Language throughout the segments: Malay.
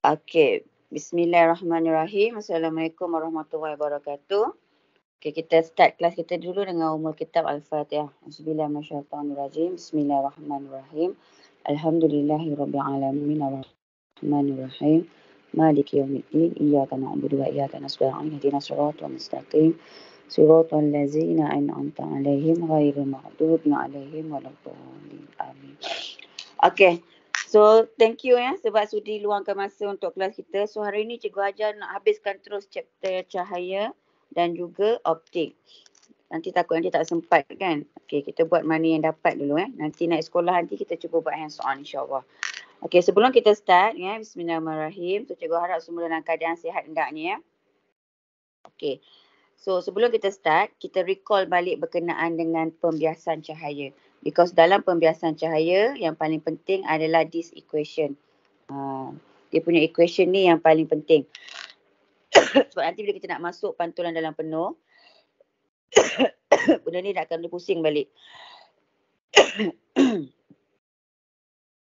Okey, bismillahirrahmanirrahim. Assalamualaikum warahmatullahi wabarakatuh. Okey, kita start kelas kita dulu dengan umul kitab Al-Fatihah. Auzubillahi minasyaitonirrajim. Bismillahirrahmanirrahim. Alhamdulillahirabbil alamin arrahmanirrahim. Maliki yaumiddin. Iyyaka na'budu wa iyyaka nasta'in. Ihdinas siratal mustaqim. Siratal ladzina an'amta 'alaihim ghairil maghdubi 'alaihim waladdallin. Amin. Okey. So, thank you sebab sudi luangkan masa untuk kelas kita. So, hari ni Cikgu Hajar nak habiskan terus chapter cahaya dan juga optik. Nanti takut nanti tak sempat kan. Okey, kita buat mana yang dapat dulu Nanti naik sekolah nanti kita cuba buat hands on insya-Allah. Okey, sebelum kita start bismillahirrahmanirrahim. So, Cikgu harap semua dalam keadaan sihat hendaknya Okey. So, sebelum kita start, kita recall balik berkenaan dengan pembiasan cahaya. Because dalam pembiasan cahaya, yang paling penting adalah this equation. Dia punya equation ni yang paling penting. Sebab nanti bila kita nak masuk pantulan dalam penuh, benda ni nak akan pusing balik.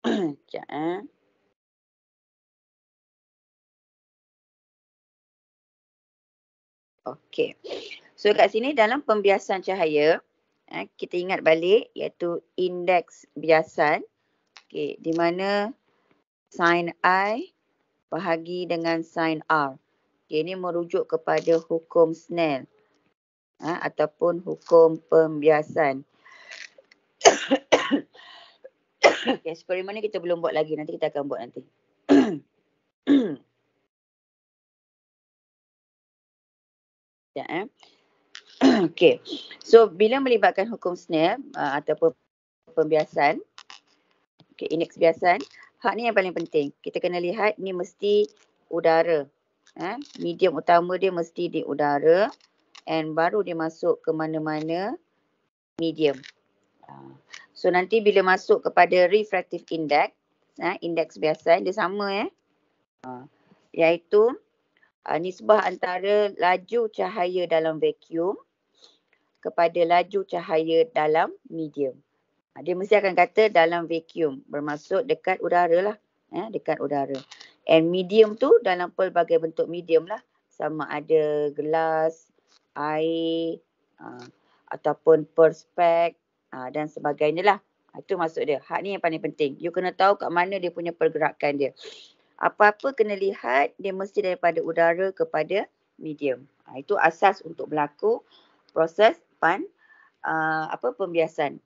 Sekejap Okey. So kat sini dalam pembiasan cahaya, kita ingat balik iaitu indeks biasan. Okey, di mana sin I bahagi dengan sin R. Okey, ini merujuk kepada hukum Snell ataupun hukum pembiasan. Okey, eksperimen ni kita belum buat lagi, nanti kita akan buat nanti. Ya, Okey. So bila melibatkan hukum Snell ataupun pembiasan, okey, indeks biasan, hak ni yang paling penting. Kita kena lihat ni mesti udara. Medium utama dia mesti di udara and baru dia masuk ke mana-mana medium. So nanti bila masuk kepada refractive index, indeks biasan dia sama iaitu nisbah antara laju cahaya dalam vacuum kepada laju cahaya dalam medium. Dia mesti akan kata dalam vacuum, bermaksud dekat udara lah. Dekat udara. And medium tu dalam pelbagai bentuk medium lah. Sama ada gelas, air, ataupun perspek dan sebagainya lah. Itu maksud dia. Hak ni yang paling penting. You kena tahu kat mana dia punya pergerakan dia. Apa-apa kena lihat, dia mesti daripada udara kepada medium. Itu asas untuk berlaku proses pembiasan.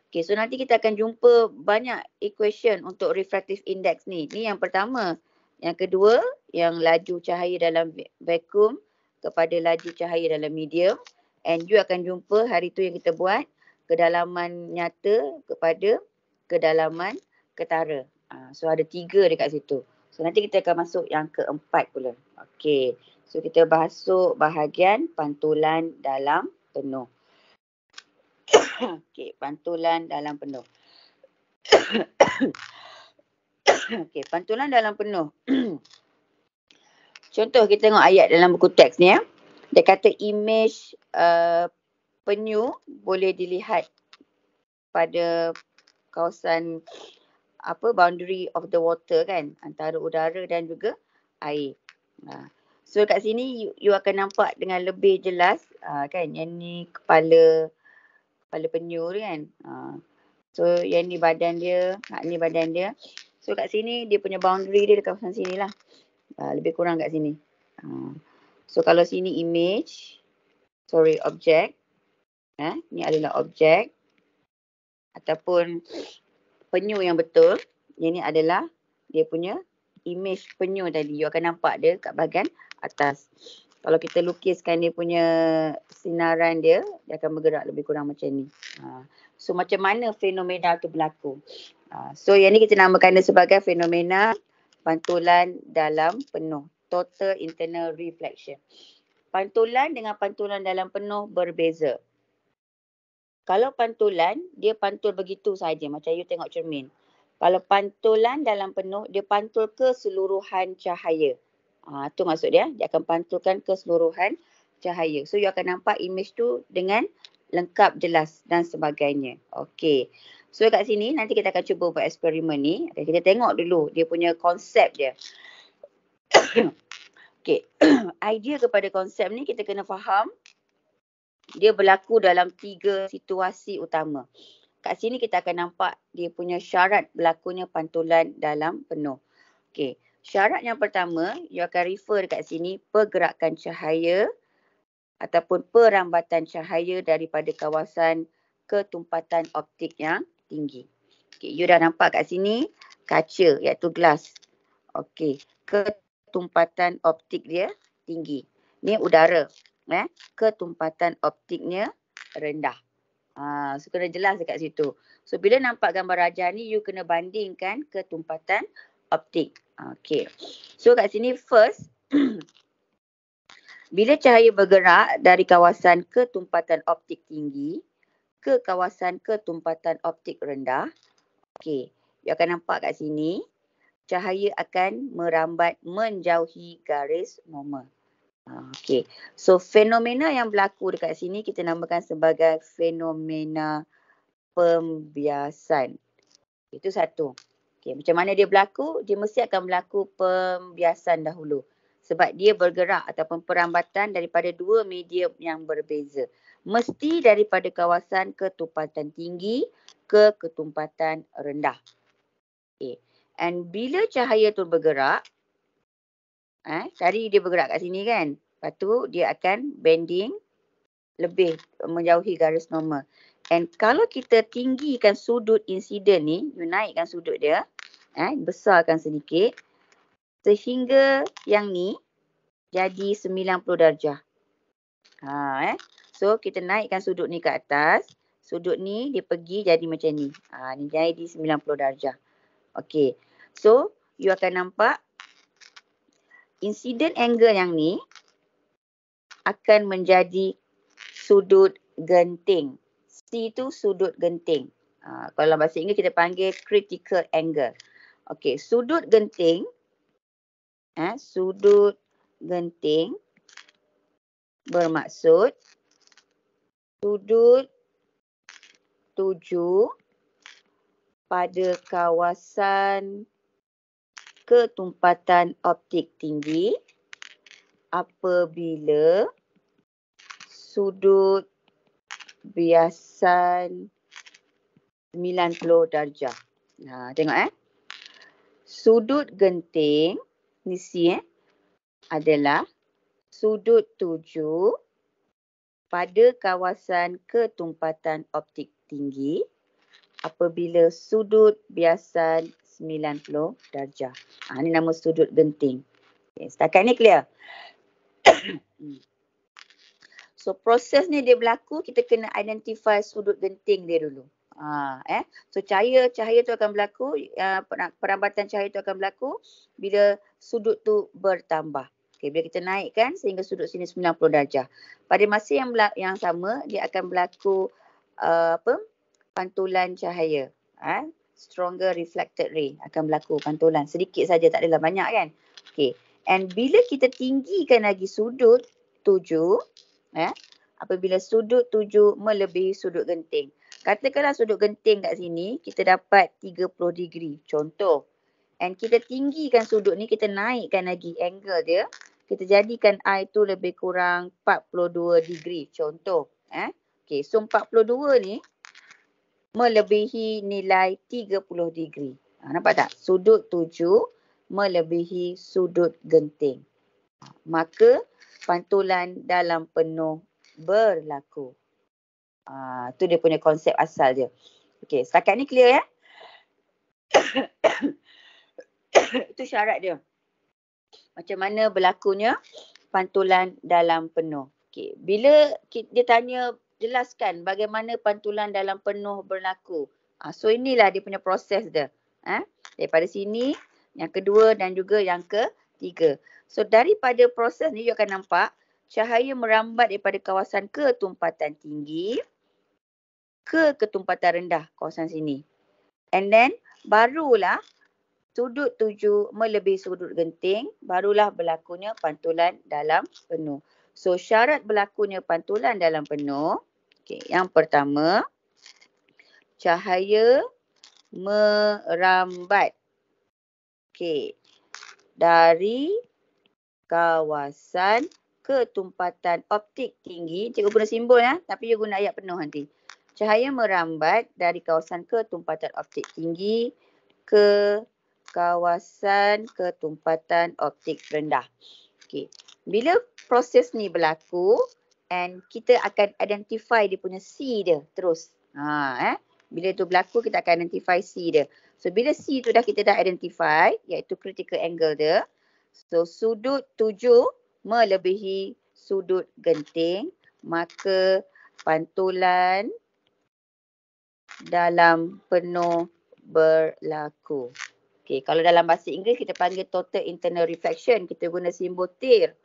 Okay, so nanti kita akan jumpa banyak equation untuk refractive index ni. Ni yang pertama. Yang kedua, yang laju cahaya dalam vacuum kepada laju cahaya dalam medium. And you akan jumpa hari tu yang kita buat kedalaman nyata kepada kedalaman ketara. So ada 3 dekat situ. So nanti kita akan masuk yang keempat pula. Okey. So kita masuk bahagian pantulan dalam penuh. Okey, pantulan dalam penuh. Okey, pantulan dalam penuh. Contoh kita tengok ayat dalam buku teks ni Dia kata image penyu boleh dilihat pada kawasan boundary of the water kan, antara udara dan juga air. So kat sini you akan nampak dengan lebih jelas kan, yang ni kepala penyu tu kan. So yang ni badan dia, ni badan dia. So kat sini dia punya boundary dia dekat kawasan sini lah. Lebih kurang kat sini. So kalau sini objek. Ni adalah objek ataupun penyu yang betul. Yang ni adalah dia punya image penyu tadi. You akan nampak dia kat bahagian atas. Kalau kita lukiskan dia punya sinaran dia akan bergerak lebih kurang macam ni. So macam mana fenomena tu berlaku? So yang ni kita namakan dia sebagai fenomena pantulan dalam penuh. Total internal reflection. Pantulan dengan pantulan dalam penuh berbeza. Kalau pantulan, dia pantul begitu saja macam you tengok cermin. Kalau pantulan dalam penuh, dia pantul keseluruhan cahaya. Tu maksud dia akan pantulkan keseluruhan cahaya. So you akan nampak image tu dengan lengkap, jelas dan sebagainya. Okey. So kat sini nanti kita akan cuba buat eksperimen ni. Okay, kita tengok dulu dia punya konsep dia. Okay. Idea kepada konsep ni kita kena faham dia berlaku dalam 3 situasi utama. Kat sini kita akan nampak dia punya syarat berlakunya pantulan dalam penuh. Okey, syarat yang pertama, you akan refer dekat sini pergerakan cahaya ataupun perambatan cahaya daripada kawasan ketumpatan optik yang tinggi. Okey, you dah nampak kat sini kaca iaitu glass. Okey, ketumpatan optik dia tinggi. Ni udara, ketumpatan optiknya rendah. So kena jelas dekat situ. So bila nampak gambar rajah ni, you kena bandingkan ketumpatan optik. Okay. So kat sini first, bila cahaya bergerak dari kawasan ketumpatan optik tinggi ke kawasan ketumpatan optik rendah, okay, you akan nampak kat sini, cahaya akan merambat menjauhi garis normal. Okay. So fenomena yang berlaku dekat sini kita namakan sebagai fenomena pembiasan. Itu satu. Okay. Macam mana dia berlaku? Dia mesti akan berlaku pembiasan dahulu. Sebab dia bergerak ataupun perambatan daripada dua medium yang berbeza. Mesti daripada kawasan ketumpatan tinggi ke ketumpatan rendah. Okay. And bila cahaya tu bergerak, tadi dia bergerak kat sini kan. Lepas tu dia akan bending lebih menjauhi garis normal. And kalau kita tinggikan sudut insiden ni, you naikkan sudut dia, besarkan sedikit. Sehingga yang ni jadi 90 darjah. So kita naikkan sudut ni ke atas. Sudut ni dia pergi jadi macam ni. Ni jadi 90 darjah. Okay. So you akan nampak insiden angle yang ni akan menjadi sudut genting. C tu sudut genting. Kalau bahasa Inggeris kita panggil critical angle. Okey, sudut genting. Sudut genting bermaksud sudut tuju pada kawasan ketumpatan optik tinggi apabila sudut biasan 90 darjah. Tengok Sudut genting ni C adalah sudut tuju pada kawasan ketumpatan optik tinggi apabila sudut biasan 90 darjah. Ni nama sudut genting. Okay, setakat ni clear? So proses ni dia berlaku, kita kena identify sudut genting dia dulu. So cahaya tu akan berlaku, perambatan cahaya tu akan berlaku bila sudut tu bertambah. Okay, bila kita naikkan sehingga sudut sini 90 darjah. Pada masa yang sama, dia akan berlaku pantulan cahaya. Stronger reflected ray akan berlaku pantulan. Sedikit saja, tak adalah banyak kan. Okay. And bila kita tinggikan lagi sudut tuju, apabila sudut tuju melebihi sudut genting. Katakanlah sudut genting kat sini, kita dapat 30 degree. Contoh. And kita tinggikan sudut ni, kita naikkan lagi angle dia. Kita jadikan I tu lebih kurang 42 degree. Contoh. Okay, so 42 ni melebihi nilai 30 degree. Nampak tak? Sudut tuju melebihi sudut genting. Maka pantulan dalam penuh berlaku. Tu dia punya konsep asal dia. Okey, setakat ni clear ya? Itu syarat dia. Macam mana berlakunya pantulan dalam penuh. Okey, bila dia tanya jelaskan bagaimana pantulan dalam penuh berlaku. So inilah dia punya proses dia. Daripada sini, yang kedua dan juga yang ketiga. So daripada proses ni you akan nampak cahaya merambat daripada kawasan ketumpatan tinggi ke ketumpatan rendah kawasan sini. And then barulah sudut tuju melebihi sudut genting, barulah berlakunya pantulan dalam penuh. So syarat berlakunya pantulan dalam penuh, okay, yang pertama, cahaya merambat. Okey. Dari kawasan ketumpatan optik tinggi. Cikgu guna simbol ya, tapi you guna ayat penuh nanti. Cahaya merambat dari kawasan ketumpatan optik tinggi ke kawasan ketumpatan optik rendah. Okey. Bila proses ni berlaku and kita akan identify dia punya C dia terus. Bila tu berlaku kita akan identify C dia. So bila C tu kita dah identify iaitu critical angle dia. So sudut 7 melebihi sudut genting, maka pantulan dalam penuh berlaku. Okey, kalau dalam bahasa Inggeris kita panggil total internal reflection, kita guna simbol tir.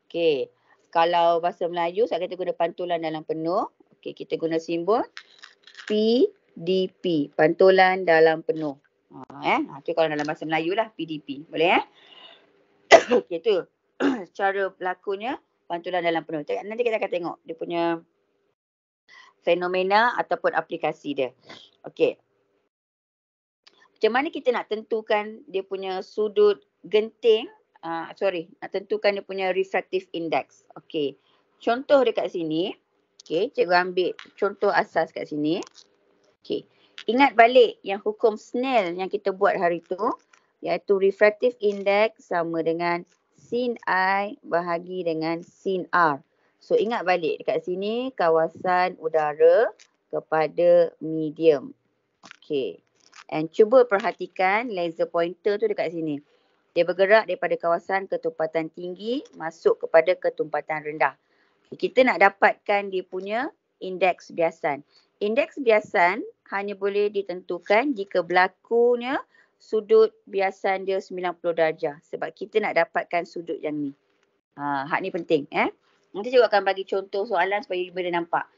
Okey, kalau bahasa Melayu saat kita guna pantulan dalam penuh, okey kita guna simbol PDP, pantulan dalam penuh. Itu kalau dalam bahasa Melayu lah, PDP. Boleh okey tu cara berlakunya pantulan dalam penuh. Nanti kita akan tengok dia punya fenomena ataupun aplikasi dia. Okey. Macam mana kita nak tentukan dia punya sudut genting, nak tentukan dia punya refractive index. Okey. Contoh dekat sini, okey, cikgu ambil contoh asas kat sini. Okey. Ingat balik yang hukum Snell yang kita buat hari tu, iaitu refractive index sama dengan sin I bahagi dengan sin R. So ingat balik dekat sini kawasan udara kepada medium. Okey. And cuba perhatikan laser pointer tu dekat sini. Dia bergerak daripada kawasan ketumpatan tinggi masuk kepada ketumpatan rendah. Kita nak dapatkan dia punya indeks biasan. Indeks biasan hanya boleh ditentukan jika berlakunya sudut biasan dia 90 darjah. Sebab kita nak dapatkan sudut yang ni. Hak ni penting. Nanti cikgu akan bagi contoh soalan supaya you boleh nampak.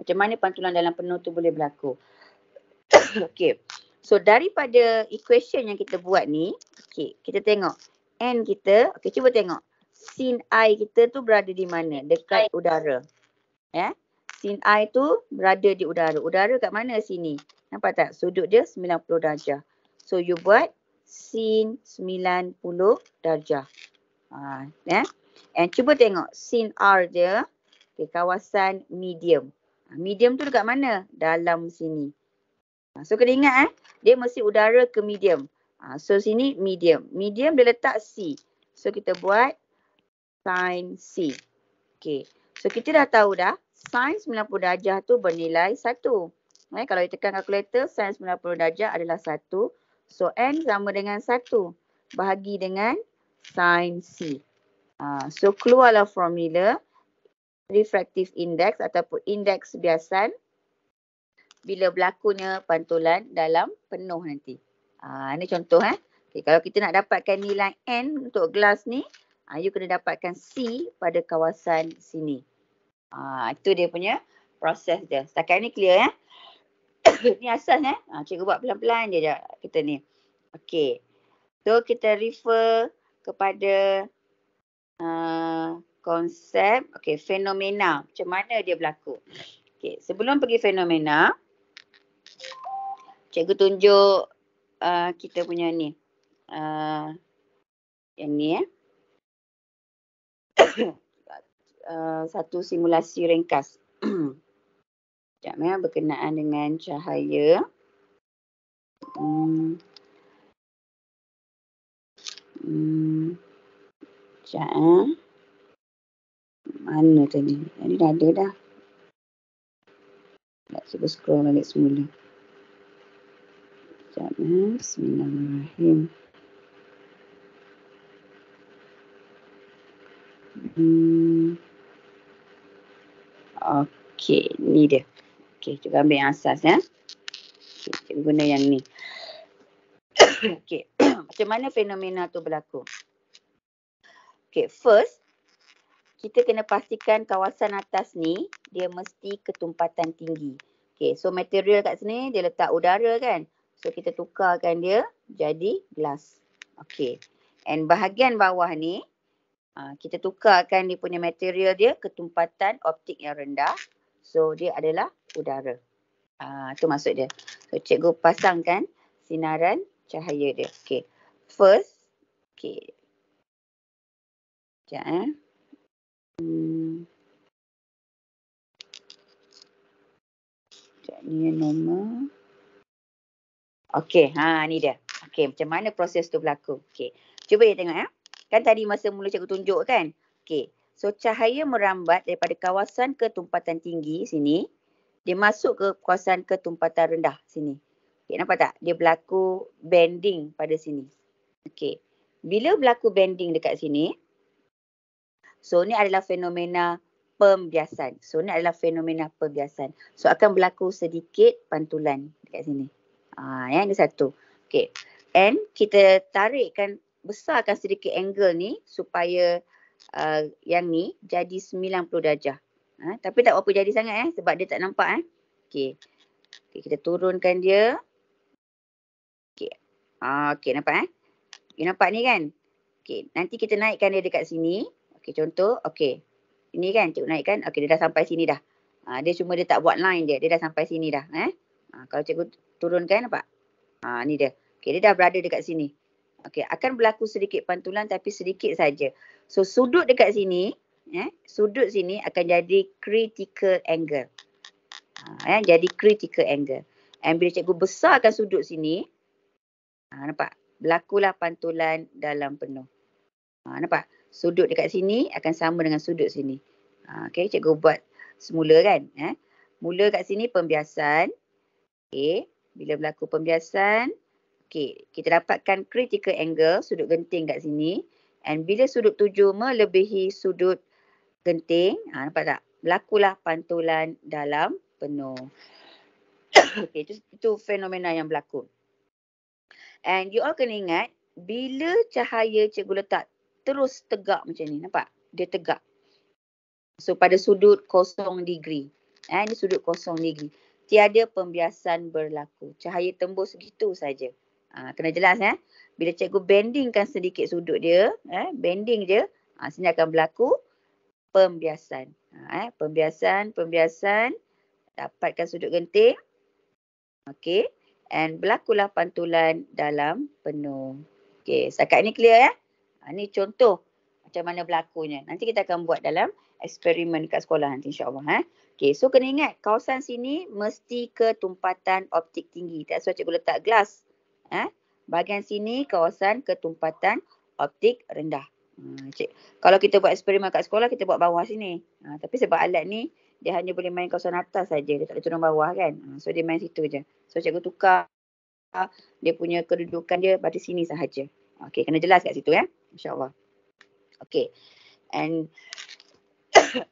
Macam mana pantulan dalam penuh tu boleh berlaku. Okey. So daripada equation yang kita buat ni, okey, kita tengok N kita, okey cuba tengok. Sin I kita tu berada di mana? Dekat udara. Sin I tu berada di udara. Udara kat mana sini? Nampak tak? Sudut dia 90 darjah. So you buat sin 90 darjah. And cuba tengok sin R dia, okay, kawasan medium. Medium tu dekat mana? Dalam sini. So kena ingat dia mesti udara ke medium. So sini medium. Medium dia letak C. So kita buat sin C. Okay. So kita dah tahu dah sin 90 darjah tu bernilai 1. Kalau kita tekan kalkulator sin 90 darjah adalah 1. So N sama dengan 1 bahagi dengan sin C. So keluarlah formula refractive index ataupun indeks biasan bila berlakunya pantulan dalam penuh nanti. Ini contoh. Okay, kalau kita nak dapatkan nilai N untuk gelas ni, you kena dapatkan C pada kawasan sini. Itu dia punya proses dia. Setakat ni clear Ni asas cikgu buat pelan-pelan je kita ni. Okay. So kita refer kepada konsep fenomena. Macam mana dia berlaku. Okay. Sebelum pergi fenomena, cikgu tunjuk kita punya ni. Yang ni satu simulasi ringkas. Sekejap berkenaan dengan cahaya. Sekejap mana tadi? Ini dah ada dah. Tak cuba scroll balik semula. Sekejap Bismillahirrahmanirrahim. Okey, ni dia. Okey, cuba ambil yang asas Okey, cikgu guna yang ni. Okey, macam mana fenomena tu berlaku? Okey, first kita kena pastikan kawasan atas ni dia mesti ketumpatan tinggi. Okey, so material kat sini dia letak udara kan. So kita tukarkan dia jadi gelas. Okey. And bahagian bawah ni kita tukarkan dia punya material dia ketumpatan optik yang rendah. So dia adalah udara. Tu maksud dia. So, cikgu pasangkan sinaran cahaya dia. Okay. First, okay. Sekejap Ni nombor. Okey, ni dia. Okey, macam mana proses tu berlaku? Okey. Cuba ya tengok ya. Kan tadi masa mula cikgu tunjuk kan? Okey. So cahaya merambat daripada kawasan ketumpatan tinggi sini, dia masuk ke kawasan ketumpatan rendah sini. Okey, nampak tak? Dia berlaku bending pada sini. Okey. Bila berlaku bending dekat sini, so ni adalah fenomena pembiasan. So akan berlaku sedikit pantulan dekat sini. Yang ini satu. Okay. And kita tarikkan, besarkan sedikit angle ni supaya yang ni jadi 90 darjah. Tapi tak berapa jadi sangat sebab dia tak nampak. Okay. Okay, kita turunkan dia. Okay. Okay, nampak You nampak ni kan? Okay, nanti kita naikkan dia dekat sini. Okay, contoh. Okay. Ini kan cikgu naikkan. Okay, dia dah sampai sini dah. Dia cuma dia tak buat line dia. Dia dah sampai sini dah. Kalau cikgu turunkan, nampak? Ni dia. Okay, dia dah berada dekat sini. Okay, akan berlaku sedikit pantulan tapi sedikit saja. So, sudut dekat sini, sudut sini akan jadi critical angle. Jadi critical angle. And bila cikgu besarkan sudut sini, nampak? Berlakulah pantulan dalam penuh. Nampak? Sudut dekat sini akan sama dengan sudut sini. Okay, cikgu buat semula kan. Mula kat sini pembiasan. Okay, bila berlaku pembiasan, okay, kita dapatkan critical angle, sudut genting kat sini. And bila sudut tuju melebihi sudut genting, nampak tak? Berlakulah pantulan dalam penuh. Okay, itu fenomena yang berlaku. And you all kena ingat, bila cahaya cikgu letak terus tegak macam ni, nampak? Dia tegak. So pada sudut 0 degree. Ini sudut 0 degree. Tiada pembiasan berlaku. Cahaya tembus segitu saja. Kena jelas Bila cikgu bendingkan sedikit sudut dia, bending je, sini akan berlaku pembiasan. Pembiasan. Dapatkan sudut genting. Okey. And berlakulah pantulan dalam penuh. Okey, setakat ni clear Ni contoh macam mana berlakunya. Nanti kita akan buat dalam eksperimen kat sekolah nanti insyaAllah. Okey, so kena ingat kawasan sini mesti ketumpatan optik tinggi. That's why cikgu letak glass. Bahagian sini kawasan ketumpatan optik rendah. Kalau kita buat eksperimen kat sekolah, kita buat bawah sini. Tapi sebab alat ni, dia hanya boleh main kawasan atas saja. Dia tak boleh turun bawah kan. So dia main situ je. So cikgu tukar dia punya kedudukan dia pada sini sahaja. Okey, kena jelas kat situ InsyaAllah. Okey. And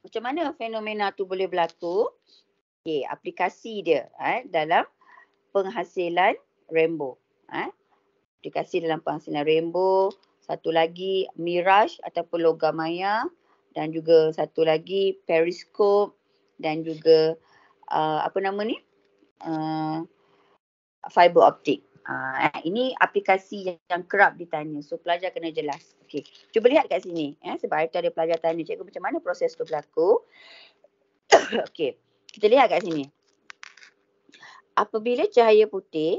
macam mana fenomena tu boleh berlaku? Okey, aplikasi dia dalam penghasilan rainbow. Aplikasi dalam penghasilan rainbow. Satu lagi mirage ataupun logam maya. Dan juga satu lagi periskop. Dan juga fiber optik. Ini aplikasi yang kerap ditanya. So pelajar kena jelas. Okey, cuba lihat kat sini. Sebab hari tu ada pelajar tanya, cikgu macam mana proses tu berlaku. Okey, kita lihat kat sini. Apabila cahaya putih,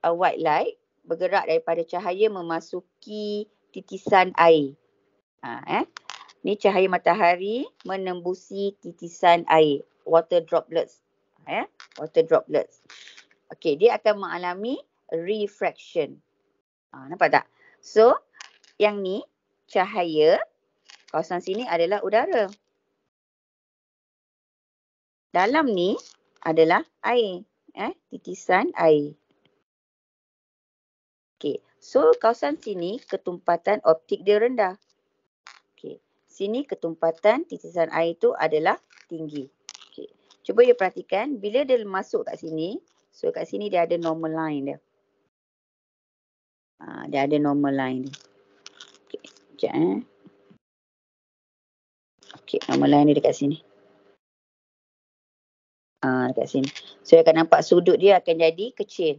white light, bergerak daripada cahaya memasuki titisan air. Ni cahaya matahari menembusi titisan air. Water droplets. Water droplets. Okey, dia akan mengalami refraction. Nampak tak? So, yang ni cahaya, kawasan sini adalah udara. Dalam ni adalah air. Titisan air. Okey, so kawasan sini ketumpatan optik dia rendah. Okey, sini ketumpatan titisan air tu adalah tinggi. Okey, cuba you perhatikan bila dia masuk kat sini. So kat sini dia ada normal line dia. Dia ada normal line dia. Okey, sekejap Okey, normal line dia dekat sini. Dekat sini. So dia akan nampak sudut dia akan jadi kecil.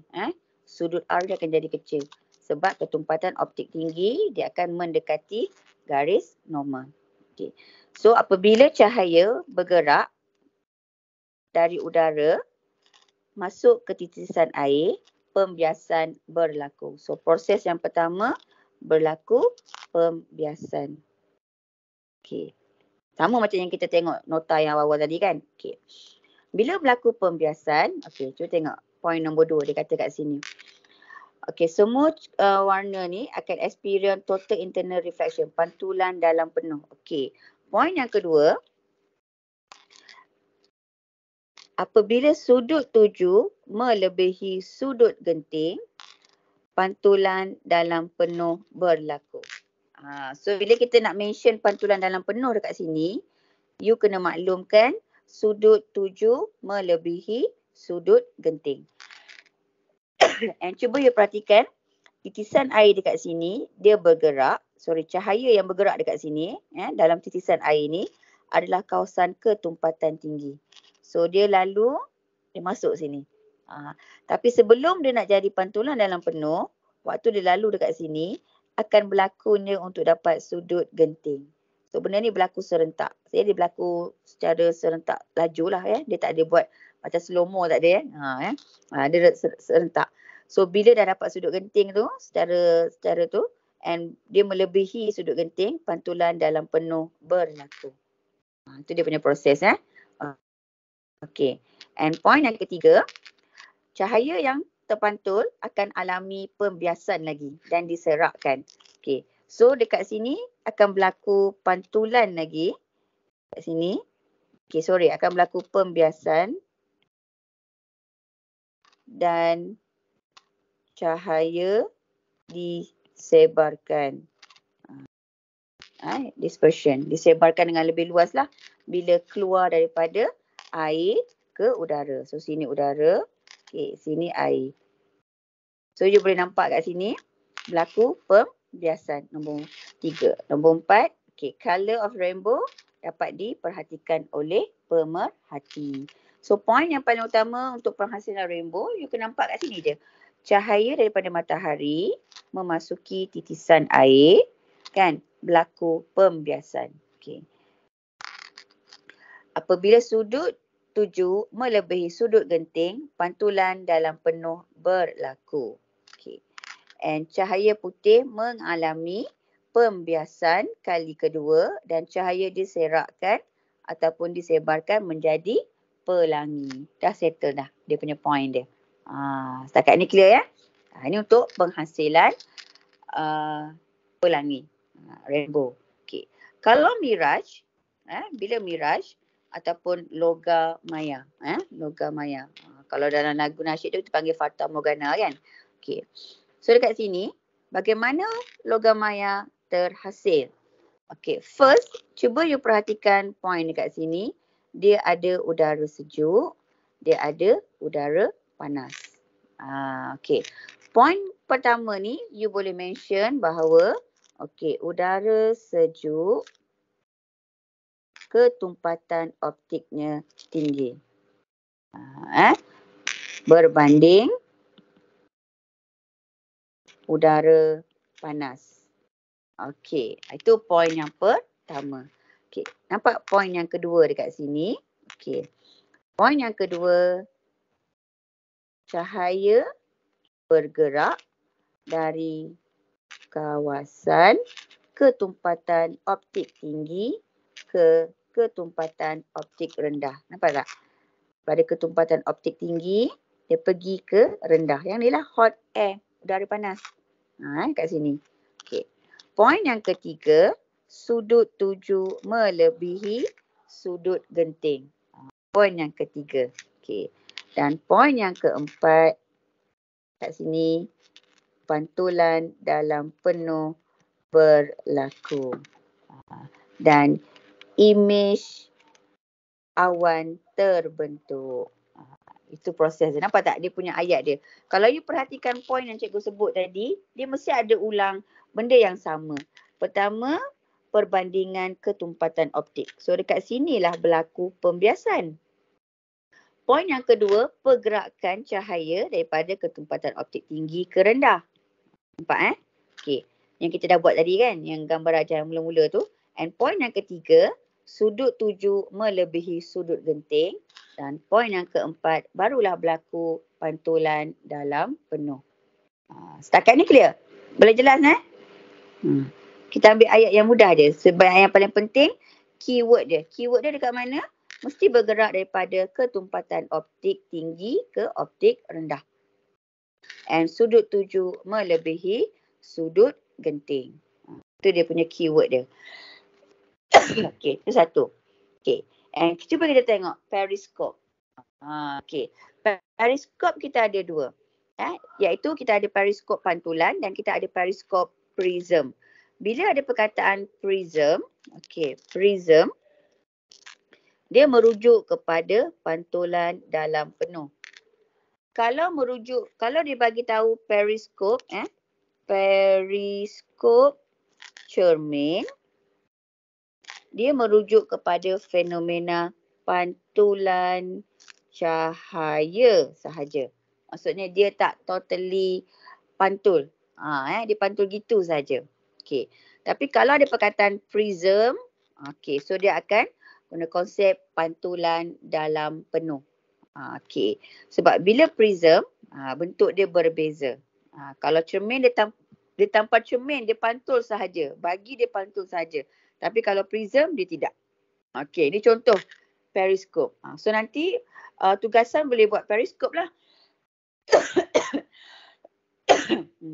Sudut R dia akan jadi kecil. Sebab ketumpatan optik tinggi dia akan mendekati garis normal. Okey. So apabila cahaya bergerak dari udara masuk ke titisan air, pembiasan berlaku. So proses yang pertama berlaku pembiasan. Okey. Sama macam yang kita tengok nota yang awal tadi kan. Okey. Bila berlaku pembiasan, okey, cuba tengok point nombor 2 dia kata kat sini. Okey, semua warna ni akan experience total internal reflection, pantulan dalam penuh. Okey. Point yang kedua, apabila sudut tuju melebihi sudut genting, pantulan dalam penuh berlaku. So bila kita nak mention pantulan dalam penuh dekat sini, you kena maklumkan sudut tuju melebihi sudut genting. And cuba you perhatikan, titisan air dekat sini, dia bergerak, cahaya yang bergerak dekat sini, dalam titisan air ni adalah kawasan ketumpatan tinggi. So dia lalu, dia masuk sini. Tapi sebelum dia nak jadi pantulan dalam penuh, waktu dia lalu dekat sini, akan berlakunya untuk dapat sudut genting. So benda ni berlaku serentak. Dia berlaku secara serentak, laju lah ya. Dia tak ada buat macam slow mo, tak ada ya. Dia serentak. So bila dah dapat sudut genting tu, secara tu, and dia melebihi sudut genting, pantulan dalam penuh berlaku. Itu dia punya proses ya. Okey. And point yang ketiga, cahaya yang terpantul akan alami pembiasan lagi dan diserakkan. Okey. So dekat sini akan berlaku pantulan lagi. Kat sini. Okey, akan berlaku pembiasan dan cahaya disebarkan. Dispersion. Disebarkan dengan lebih luas lah bila keluar daripada air ke udara. So sini udara, sini air. So you boleh nampak kat sini berlaku pembiasan. Nombor 3. Nombor 4, color of rainbow dapat diperhatikan oleh pemerhati. So point yang paling utama untuk penghasilan rainbow, you kena nampak kat sini je. Cahaya daripada matahari memasuki titisan air, kan, berlaku pembiasan. Apabila sudut tuju melebihi sudut genting, pantulan dalam penuh berlaku. And cahaya putih mengalami pembiasan kali kedua dan cahaya diserakkan ataupun disebarkan menjadi pelangi. Dah settle dah dia punya point dia. Setakat ni clear ya? Ini untuk penghasilan pelangi, rainbow. Kalau miraj, bila miraj ataupun loga maya, loga maya. Kalau dalam lagu nasyid tu kita panggil Fata Morgana kan. So dekat sini, bagaimana logam maya terhasil? First, cuba you perhatikan point dekat sini. Dia ada udara sejuk, dia ada udara panas. Point pertama ni, you boleh mention bahawa, udara sejuk, ketumpatan optiknya tinggi. Berbanding udara panas. Itu point yang pertama. Nampak point yang kedua dekat sini? Point yang kedua, cahaya bergerak dari kawasan ketumpatan optik tinggi ke ketumpatan optik rendah. Nampak tak? Pada ketumpatan optik tinggi, dia pergi ke rendah. Yang ni lah hot air, udara panas. Kat sini. Point yang ketiga, sudut tuju melebihi sudut genting. Point yang ketiga. Dan point yang keempat, kat sini, pantulan dalam penuh berlaku. Dan imej awan terbentuk. Itu proses dia. Nampak tak dia punya ayat dia? Kalau you perhatikan point yang cikgu sebut tadi, dia mesti ada ulang benda yang sama. Pertama, perbandingan ketumpatan optik. So dekat sinilah berlaku pembiasan. Point yang kedua, pergerakan cahaya daripada ketumpatan optik tinggi ke rendah. Nampak Yang kita dah buat tadi kan, yang gambar ajar mula-mula tu. And point yang ketiga, sudut tuju melebihi sudut genting. Dan poin yang keempat, barulah berlaku pantulan dalam penuh. Setakat ni clear? Boleh jelas Kita ambil ayat yang mudah dia. Sebab yang paling penting, keyword dia. Keyword dia dekat mana? Mesti bergerak daripada ketumpatan optik tinggi ke optik rendah. And sudut tuju melebihi sudut genting. Itu dia punya keyword dia. Okey, itu satu. Okey, and cuba kita tengok periskop. Okey, periskop kita ada dua. Iaitu kita ada periskop pantulan dan kita ada periskop prism. Bila ada perkataan prism, prism, dia merujuk kepada pantulan dalam penuh. Kalau dia bagi tahu periskop, periskop cermin, dia merujuk kepada fenomena pantulan cahaya sahaja. Maksudnya dia tak totally pantul. Dia pantul gitu saja. Okey. Tapi kalau ada perkataan prism, so dia akan guna konsep pantulan dalam penuh. Okey. Sebab bila prism, bentuk dia berbeza. Kalau cermin dia tanpa cermin, dia pantul sahaja. Bagi dia pantul sahaja. Tapi kalau prism, dia tidak. Okey, ini contoh periskop. So nanti tugasan boleh buat periskop lah.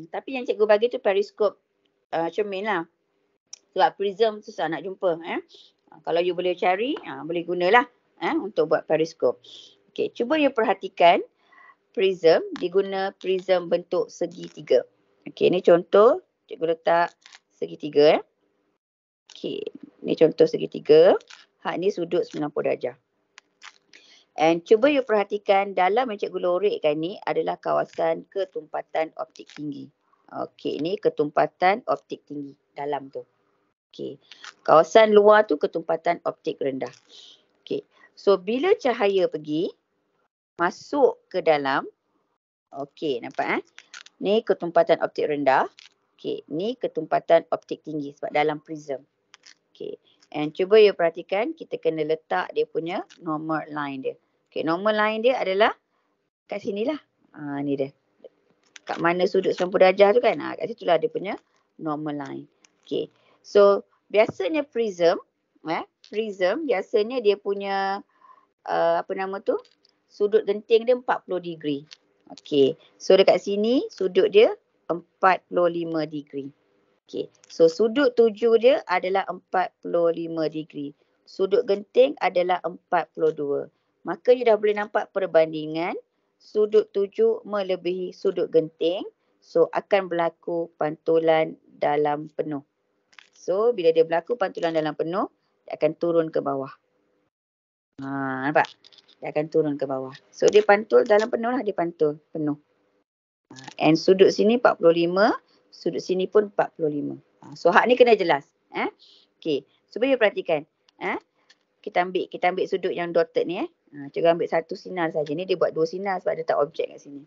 Tapi yang cikgu bagi tu periskop cermin lah. Sebab prism susah nak jumpa. Kalau you boleh cari, boleh gunalah untuk buat periskop. Okey, cuba you perhatikan prism, diguna prism bentuk segitiga. Okey, ni contoh cikgu letak segitiga. Okey, ni contoh segitiga. Hak ni sudut 90 darjah. And cuba you perhatikan dalam yang cikgu lorekkan ni adalah kawasan ketumpatan optik tinggi. Okey, ni ketumpatan optik tinggi dalam tu. Okey, kawasan luar tu ketumpatan optik rendah. Okey, so bila cahaya pergi masuk ke dalam, okey, nampak ni ketumpatan optik rendah. Okey, ni ketumpatan optik tinggi sebab dalam prism. Okey, and cuba you perhatikan, kita kena letak dia punya normal line dia. Okey, normal line dia adalah kat sinilah. Ni dia. Kat mana sudut 90 darjah tu kan? Kat situ lah dia punya normal line. Okey, so biasanya prism, prism biasanya dia punya sudut genting dia 40 degree. Okey, so dekat sini sudut dia 45 degree. Okey, so sudut tuju dia adalah 45 degree. Sudut genting adalah 42. Maka you dah boleh nampak perbandingan sudut tuju melebihi sudut genting. So akan berlaku pantulan dalam penuh. So bila dia berlaku pantulan dalam penuh, dia akan turun ke bawah. Nampak? Dia akan turun ke bawah. So dia pantul dalam penuh lah, dia pantul penuh. And sudut sini 45, sudut sini pun 45. So hak ni kena jelas. Okey, cuba you perhatikan. Kita ambil sudut yang dotted ni. Cikgu ambil satu sinar saja. Ni dia buat dua sinar sebab dia tak objek kat sini.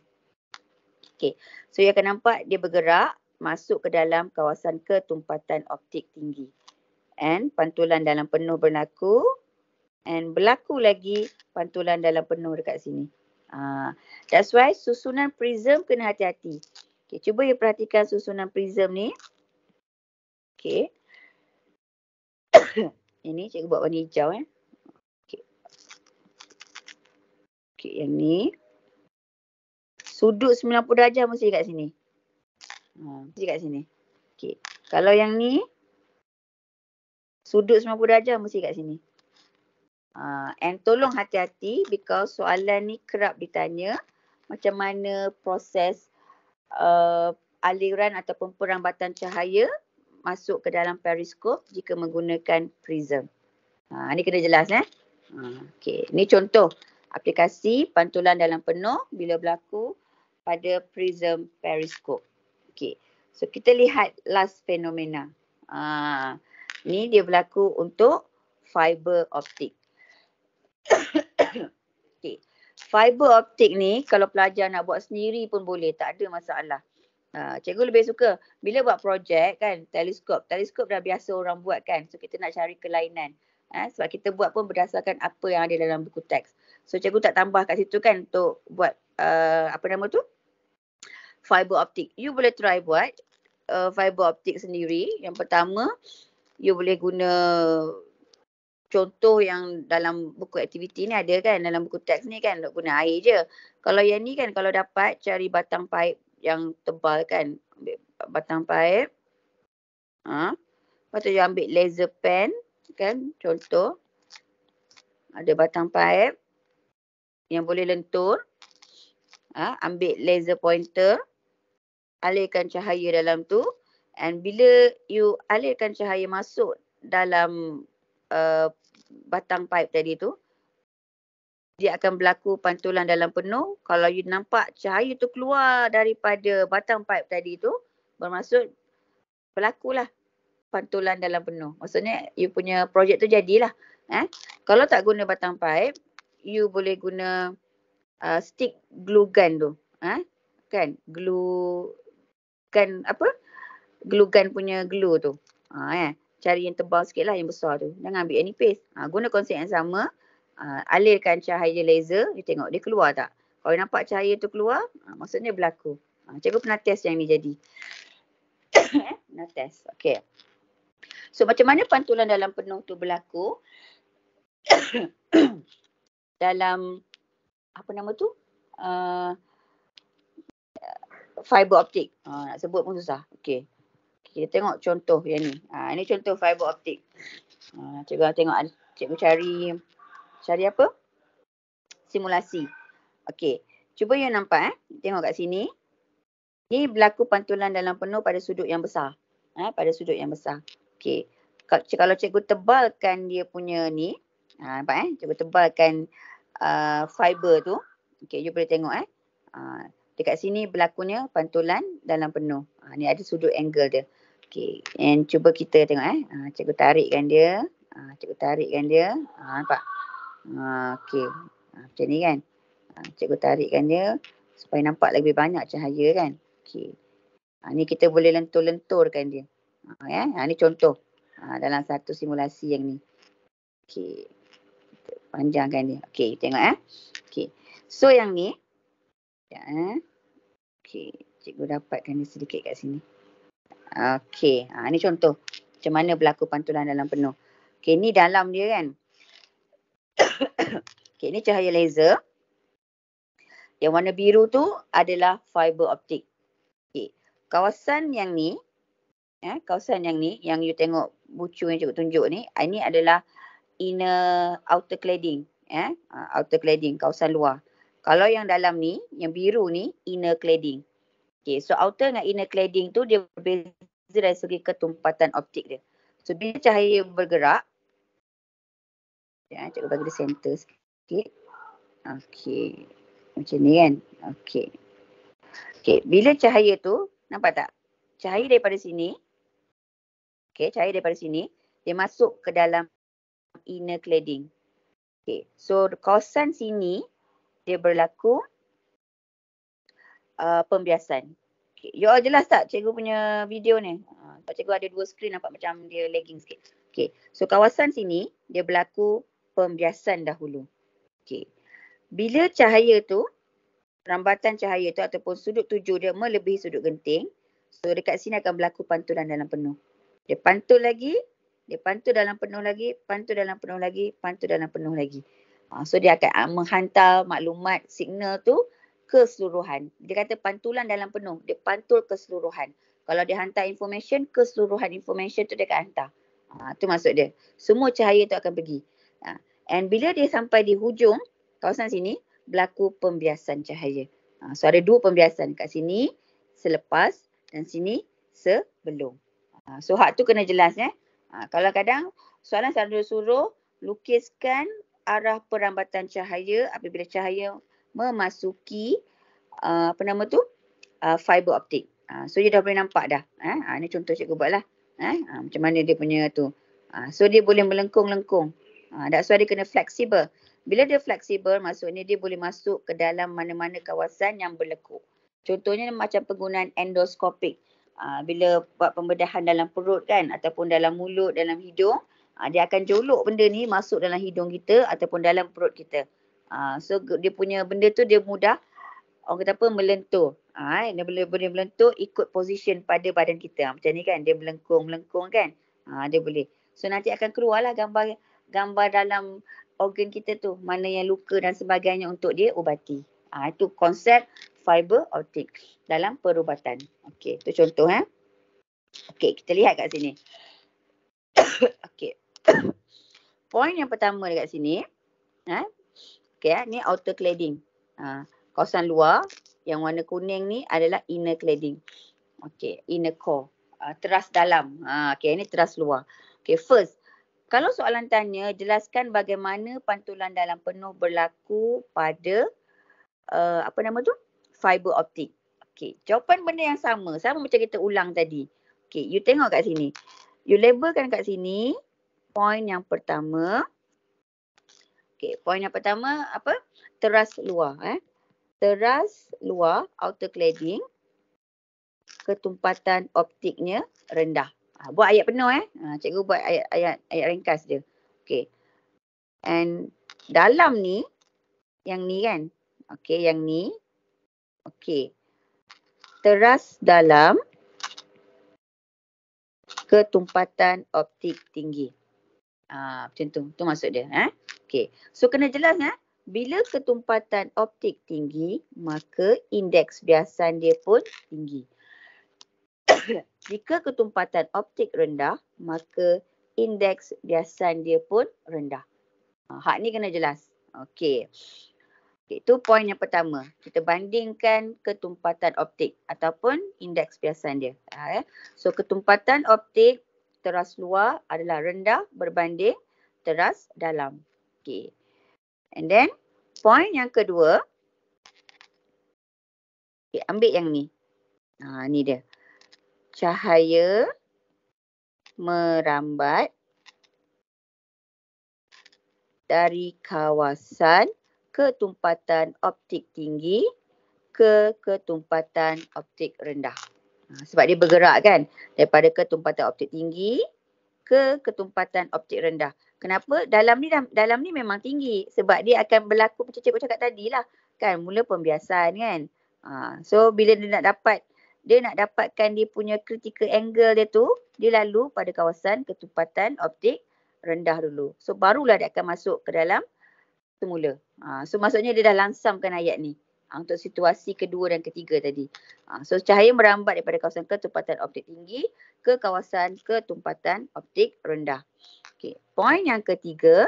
Okey, so you akan nampak dia bergerak masuk ke dalam kawasan ketumpatan optik tinggi. And pantulan dalam penuh berlaku. And berlaku lagi pantulan dalam penuh dekat sini. That's why susunan prism kena hati-hati. Okay, cuba you perhatikan susunan prism ni. Okay. Ini cikgu buat warna hijau. Okay. Okay, yang ni. Sudut 90 darjah mesti kat sini. Mesti kat sini. Okay. Kalau yang ni. Sudut 90 darjah mesti kat sini. And tolong hati-hati because soalan ni kerap ditanya macam mana proses aliran ataupun perambatan cahaya masuk ke dalam periskop jika menggunakan prism. Ni kena jelas okey, ni contoh aplikasi pantulan dalam penuh bila berlaku pada prism periskop. Okey, so kita lihat last fenomena. Ni dia berlaku untuk fiber optik. Okay. Fiber optik ni kalau pelajar nak buat sendiri pun boleh, tak ada masalah. Cikgu lebih suka bila buat projek kan, teleskop dah biasa orang buat kan. So kita nak cari kelainan. Sebab kita buat pun berdasarkan apa yang ada dalam buku teks. So cikgu tak tambah kat situ kan untuk buat apa nama tu? Fiber optic. You boleh try buat fiber optic sendiri. Yang pertama, you boleh guna contoh yang dalam buku aktiviti ni ada kan, dalam buku teks ni kan, nak guna air je. Kalau yang ni kan, kalau dapat cari batang paip yang tebal kan, ambil batang paip. Lepas tu you ambil laser pen kan, contoh. Ada batang paip yang boleh lentur. Ambil laser pointer, alirkan cahaya dalam tu, and bila you alirkan cahaya masuk dalam batang pipe tadi tu, dia akan berlaku pantulan dalam penuh. Kalau you nampak cahaya tu keluar daripada batang pipe tadi tu, bermaksud berlakulah pantulan dalam penuh. Maksudnya you punya projek tu jadilah. Kalau tak guna batang pipe, you boleh guna stick glue gun tu. Kan? Glue gun apa? Glue gun punya glue tu. Cari yang tebal sikit lah, yang besar tu. Jangan ambil any paste. Guna konsep yang sama. Alirkan cahaya laser. You tengok dia keluar tak? Kalau nampak cahaya tu keluar, maksudnya berlaku. Cikgu pernah test yang ni jadi. Pernah test. Okay. So macam mana pantulan dalam penuh tu berlaku? Dalam apa nama tu? Fiber optic. Nak sebut pun susah. Okay. Kita tengok contoh yang ni. Ini contoh fiber optic. Cikgu tengok, cikgu cari apa? Simulasi. Okey. Cuba you nampak tengok kat sini. Ni berlaku pantulan dalam penuh pada sudut yang besar. Pada sudut yang besar. Okey. Kalau cikgu tebalkan dia punya ni. Nampak cikgu tebalkan fiber tu. Okey, you boleh tengok dekat sini berlakunya pantulan dalam penuh. Ni ada sudut angle dia. Okey, and cuba kita tengok cikgu tarikkan dia. Nampak? Okey. Macam ni kan. Cikgu tarikkan dia supaya nampak lebih banyak cahaya kan. Okey. Ni kita boleh lentur-lenturkan dia. Ni contoh. Dalam satu simulasi yang ni. Okey. Kita panjangkan dia. Okey, tengok Okey. So yang ni. Okey, cikgu dapatkan dia sedikit kat sini. Okey, ni contoh macam mana berlaku pantulan dalam penuh. Okey, ni dalam dia kan. Okey, ni cahaya laser. Yang warna biru tu adalah fiber optic. Okey, kawasan yang ni, yang you tengok bucu yang cikgu tunjuk ni, ini adalah outer cladding. Outer cladding, kawasan luar. Kalau yang dalam ni, yang biru ni, inner cladding. Okay, so outer dengan inner cladding tu dia berbeza dari segi ketumpatan optik dia. So bila cahaya bergerak, cikgu bagi dia center sikit. Okay, macam ni kan. Okay, bila cahaya tu, nampak tak? Cahaya daripada sini, dia masuk ke dalam inner cladding. Okay, so kawasan sini, dia berlaku pembiasan. Okay. You all jelas tak cikgu punya video ni? Cikgu ada dua skrin, nampak macam dia lagging sikit. Okay. So kawasan sini dia berlaku pembiasan dahulu. Okay. Bila cahaya tu, rambatan cahaya tu ataupun sudut tuju dia melebihi sudut genting. So dekat sini akan berlaku pantulan dalam penuh. Dia pantul lagi, dia pantul dalam penuh lagi, pantul dalam penuh lagi, pantul dalam penuh lagi. So dia akan menghantar maklumat signal tu keseluruhan. Dia kata pantulan dalam penuh. Dia pantul keseluruhan. Kalau dia hantar information, keseluruhan information tu dia akan hantar. Tu maksud dia. Semua cahaya tu akan pergi. And bila dia sampai di hujung kawasan sini, berlaku pembiasan cahaya. So ada dua pembiasan. Kat sini selepas dan sini sebelum. So hak tu kena jelas. Kalau kadang soalan selalu suruh lukiskan arah perambatan cahaya apabila cahaya memasuki fiber optic. So dia dah boleh nampak dah. Ni contoh cikgu buat lah. Macam mana dia punya tu. So dia boleh melengkung-lengkung. That's why dia kena fleksibel. Bila dia fleksibel, maksudnya dia boleh masuk ke dalam mana-mana kawasan yang berlekuk. Contohnya macam penggunaan endoskopik. Bila buat pembedahan dalam perut kan, ataupun dalam mulut, dalam hidung, Dia akan jolok benda ni masuk dalam hidung kita ataupun dalam perut kita. So dia punya benda tu dia mudah, orang kata apa, melentur. Dia boleh melentur ikut position pada badan kita. Macam ni kan, dia melengkung kan. Dia boleh. So nanti akan keluarlah gambar dalam organ kita tu. Mana yang luka dan sebagainya untuk dia ubati. Itu konsep fiber optik dalam perubatan. Okey, tu contoh. Okey, kita lihat kat sini. Okey. Point yang pertama dekat sini. Okey, ni outer cladding. Kawasan luar yang warna kuning ni adalah inner cladding. Okey, inner core. Teras dalam. Okey, ni teras luar. Okey, first. Kalau soalan tanya, jelaskan bagaimana pantulan dalam penuh berlaku pada fiber optik. Okey, jawapan benda yang sama macam kita ulang tadi. Okey, you tengok kat sini. You labelkan kat sini point yang pertama. Okey, point yang pertama apa? Teras luar. Teras luar, outer cladding, ketumpatan optiknya rendah. Buat ayat penuh cikgu buat ayat ringkas dia. Okey. And dalam ni, yang ni kan. Okey, yang ni. Okey. Teras dalam, ketumpatan optik tinggi. Macam tu. Tu maksud dia. Okey. So kena jelas bila ketumpatan optik tinggi, maka indeks biasan dia pun tinggi. Jika ketumpatan optik rendah, maka indeks biasan dia pun rendah. Hak ni kena jelas. Okey. Itu poin yang pertama. Kita bandingkan ketumpatan optik ataupun indeks biasan dia. So ketumpatan optik teras luar adalah rendah berbanding teras dalam. Okey. And then point yang kedua. Okay, ambil yang ni. Ni dia. Cahaya merambat dari kawasan ketumpatan optik tinggi ke ketumpatan optik rendah. Sebab dia bergerak kan. Daripada ketumpatan optik tinggi ke ketumpatan optik rendah. Kenapa? Dalam ni memang tinggi. Sebab dia akan berlaku macam cikgu cakap tadi lah. Kan, mula pembiasan kan. So bila dia nak dapatkan dia punya critical angle dia tu, dia lalu pada kawasan ketumpatan optik rendah dulu. So barulah dia akan masuk ke dalam semula. So maksudnya dia dah langsamkan ayat ni. Untuk situasi kedua dan ketiga tadi. So cahaya merambat daripada kawasan ketumpatan optik tinggi ke kawasan ketumpatan optik rendah. Okay. Poin yang ketiga,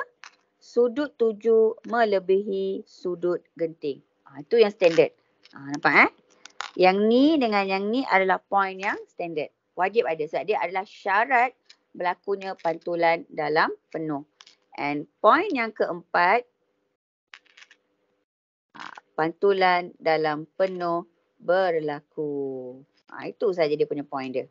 sudut tuju melebihi sudut genting. Itu yang standard. Nampak Yang ni dengan yang ni adalah poin yang standard. Wajib ada sebab dia adalah syarat berlakunya pantulan dalam penuh. And poin yang keempat, pantulan dalam penuh berlaku. Itu saja dia punya poin dia.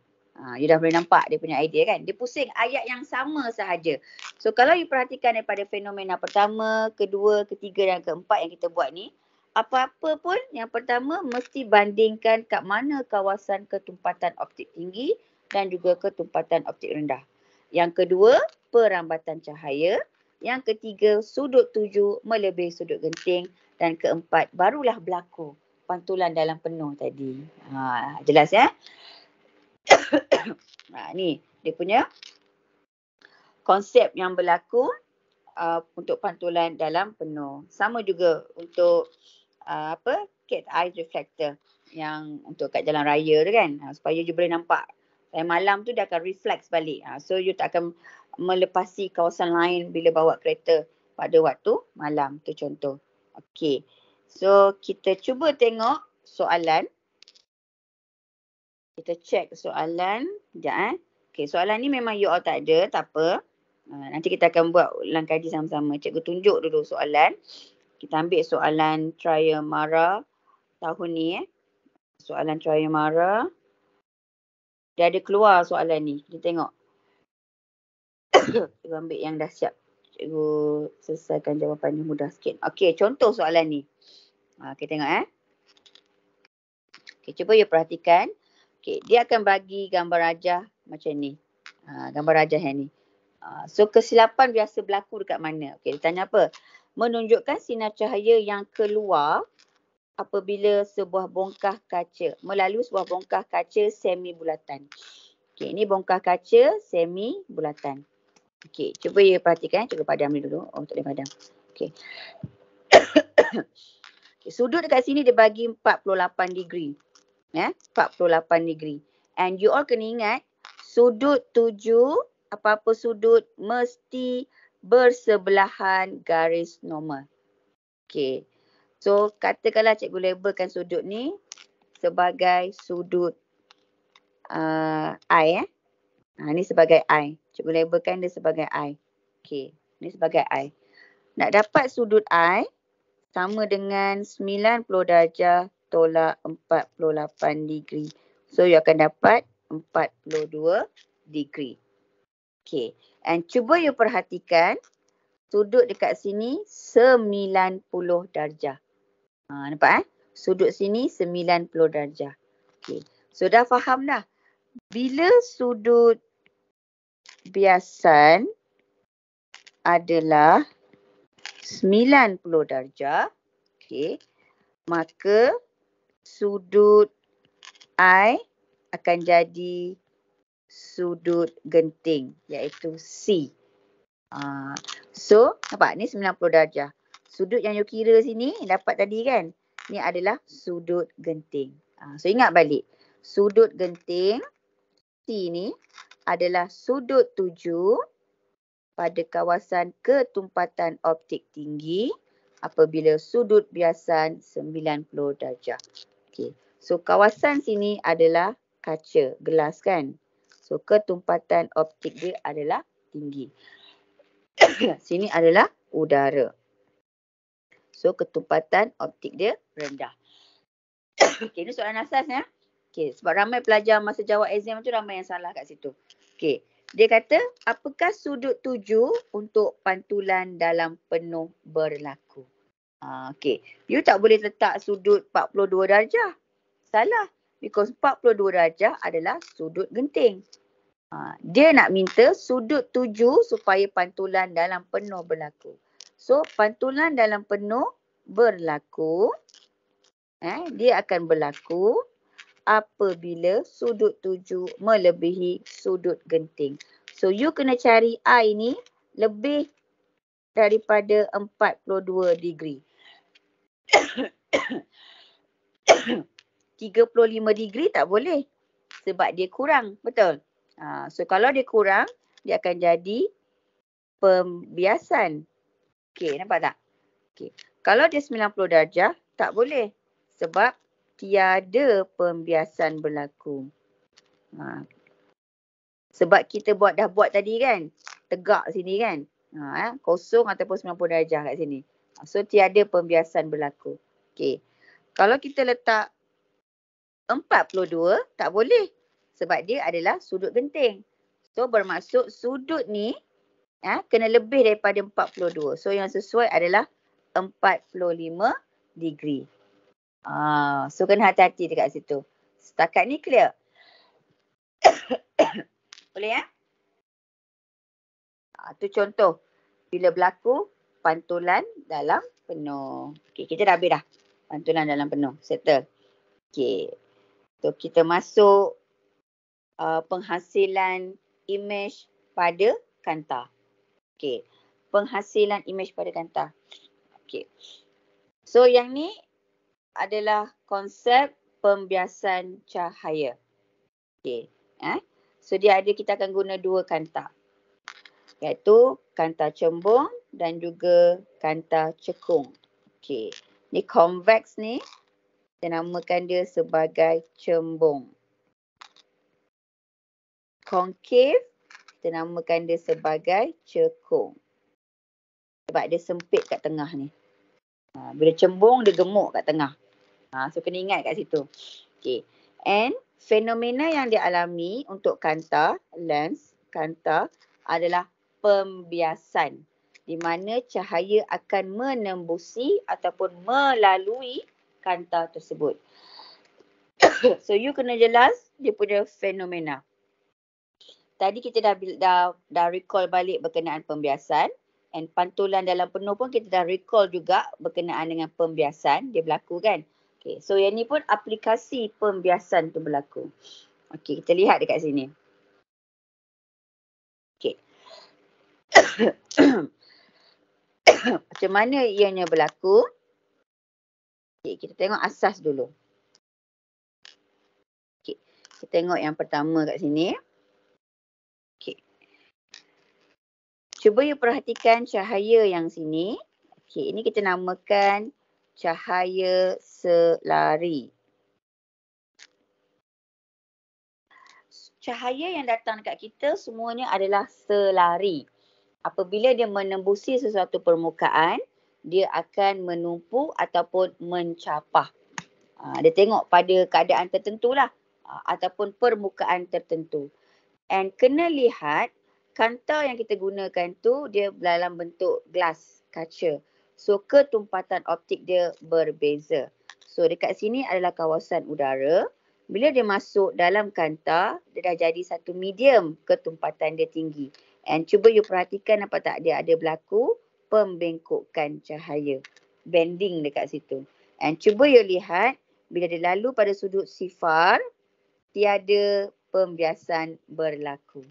You dah boleh nampak dia punya idea kan. Dia pusing ayat yang sama sahaja. So kalau you perhatikan daripada fenomena pertama, kedua, ketiga dan keempat yang kita buat ni, apa-apa pun yang pertama mesti bandingkan kat mana kawasan ketumpatan optik tinggi dan juga ketumpatan optik rendah. Yang kedua, perambatan cahaya. Yang ketiga, sudut tuju melebihi sudut genting. Dan keempat, barulah berlaku pantulan dalam penuh tadi. Jelas ni dia punya konsep yang berlaku untuk pantulan dalam penuh. Sama juga untuk cat eye reflector yang untuk kat jalan raya tu kan. Supaya you boleh nampak. Malam tu dia akan reflect balik. So you tak akan melepasi kawasan lain bila bawa kereta pada waktu malam. Tu contoh. Okey. So kita cuba tengok soalan. Kita check soalan. Sekejap Okey, soalan ni memang you all tak ada, tak apa. Nanti kita akan buat ulang kaji sama-sama. Cikgu tunjuk dulu soalan. Kita ambil soalan Triamara tahun ni Soalan Triamara. Dia ada keluar soalan ni. Kita tengok. Cikgu ambil yang dah siap. Cikgu selesaikan jawapan ni mudah sikit. Okey, contoh soalan ni. Kita tengok Okey, cuba you perhatikan. Okey, dia akan bagi gambar rajah macam ni. Gambar rajah yang ni. So kesilapan biasa berlaku dekat mana? Okey, dia tanya apa? Menunjukkan sinar cahaya yang keluar apabila sebuah bongkah kaca, melalui sebuah bongkah kaca semi bulatan. Okey, ini bongkah kaca semi bulatan. Okey, cuba you perhatikan, cuba padam ni dulu. Oh, tak boleh padam. Okey. Sudut dekat sini dia bagi 48 degree. 48 degree. And you all kena ingat, sudut 7, apa-apa sudut mesti bersebelahan garis normal. Okey. So, katakanlah cikgu labelkan sudut ni sebagai sudut I. Ni sebagai I. Cikgu labelkan dia sebagai I. Okey. Ni sebagai I. Nak dapat sudut I sama dengan 90 darjah tolak 48 degree. So, you akan dapat 42 degree. Okay. And cuba you perhatikan sudut dekat sini 90 darjah. Nampak Sudut sini 90 darjah. Okay. So, dah faham dah. Bila sudut biasan adalah 90 darjah, okay, maka sudut I akan jadi sudut genting iaitu C. So, nampak ni 90 darjah. Sudut yang you kira sini dapat tadi kan? Ni adalah sudut genting. So, ingat balik. Sudut genting C ni adalah sudut 7 pada kawasan ketumpatan optik tinggi apabila sudut biasan 90 darjah. Okay. So, kawasan sini adalah kaca, gelas kan? So, ketumpatan optik dia adalah tinggi. Sini adalah udara. So, ketumpatan optik dia rendah. Okay, ini soalan asas ya. Okay, sebab ramai pelajar masa jawab exam tu ramai yang salah kat situ. Okay, dia kata, apakah sudut 7 untuk pantulan dalam penuh berlaku? Okay, you tak boleh letak sudut 42 darjah. Salah. Because 42 darjah adalah sudut genting. Dia nak minta sudut 7 supaya pantulan dalam penuh berlaku. So, pantulan dalam penuh berlaku, dia akan berlaku apabila sudut 7 melebihi sudut genting. So, you kena cari I ni lebih daripada 42 degree. 35 degree tak boleh. Sebab dia kurang. Betul? So, kalau dia kurang, dia akan jadi pembiasan. Okey, nampak tak? Okey. Kalau dia 90 darjah, tak boleh. Sebab tiada pembiasan berlaku. Sebab kita dah buat tadi kan? Tegak sini kan? Kosong ataupun 90 darjah kat sini. So, tiada pembiasan berlaku. Okey. Kalau kita letak 42, tak boleh. Sebab dia adalah sudut genting. So, bermaksud sudut ni kena lebih daripada 42. So, yang sesuai adalah 45 degree. So, kena hati-hati dekat situ. Setakat ni clear? Boleh ya? Itu contoh. Bila berlaku pantulan dalam penuh. Okay, kita dah habis dah. Pantulan dalam penuh. Settle. Okay. So, kita masuk penghasilan imej pada kanta. Okay. Penghasilan imej pada kanta. Okay. So, yang ni adalah konsep pembiasan cahaya. Okay. So, kita akan guna dua kanta. Iaitu kanta cembung dan juga kanta cekung. Okay. Ni convex ni, kita namakan dia sebagai cembung. Concave, kita namakan dia sebagai cekung. Sebab dia sempit kat tengah ni. Bila cembung, dia gemuk kat tengah. So, kena ingat kat situ. Okay. And fenomena yang dialami untuk kanta, lens, kanta adalah pembiasan. Di mana cahaya akan menembusi ataupun melalui kanta tersebut. So, you kena jelas dia punya fenomena. tadi kita dah recall balik berkenaan pembiasan. And pantulan dalam penuh pun kita dah recall juga berkenaan dengan pembiasan. Dia berlaku kan. Okay, so yang ni pun aplikasi pembiasan tu berlaku. Okay, kita lihat dekat sini. Okay. Macam mana ianya berlaku? Okay, kita tengok asas dulu. Okay, kita tengok yang pertama kat sini. Okay. Cuba you perhatikan cahaya yang sini. Okay, ini kita namakan cahaya selari. Cahaya yang datang dekat kita semuanya adalah selari. Apabila dia menembusi sesuatu permukaan, dia akan menumpu ataupun mencapah. Dia tengok pada keadaan tertentu lah. Ataupun permukaan tertentu. And kena lihat, kanta yang kita gunakan tu dia dalam bentuk gelas, kaca. So ketumpatan optik dia berbeza. So dekat sini adalah kawasan udara. Bila dia masuk dalam kanta, dia dah jadi satu medium, ketumpatan dia tinggi. And cuba you perhatikan nampak tak dia ada berlaku pembengkokan cahaya. Bending dekat situ. And cuba you lihat, bila dia lalu pada sudut sifar, tiada pembiasan berlaku.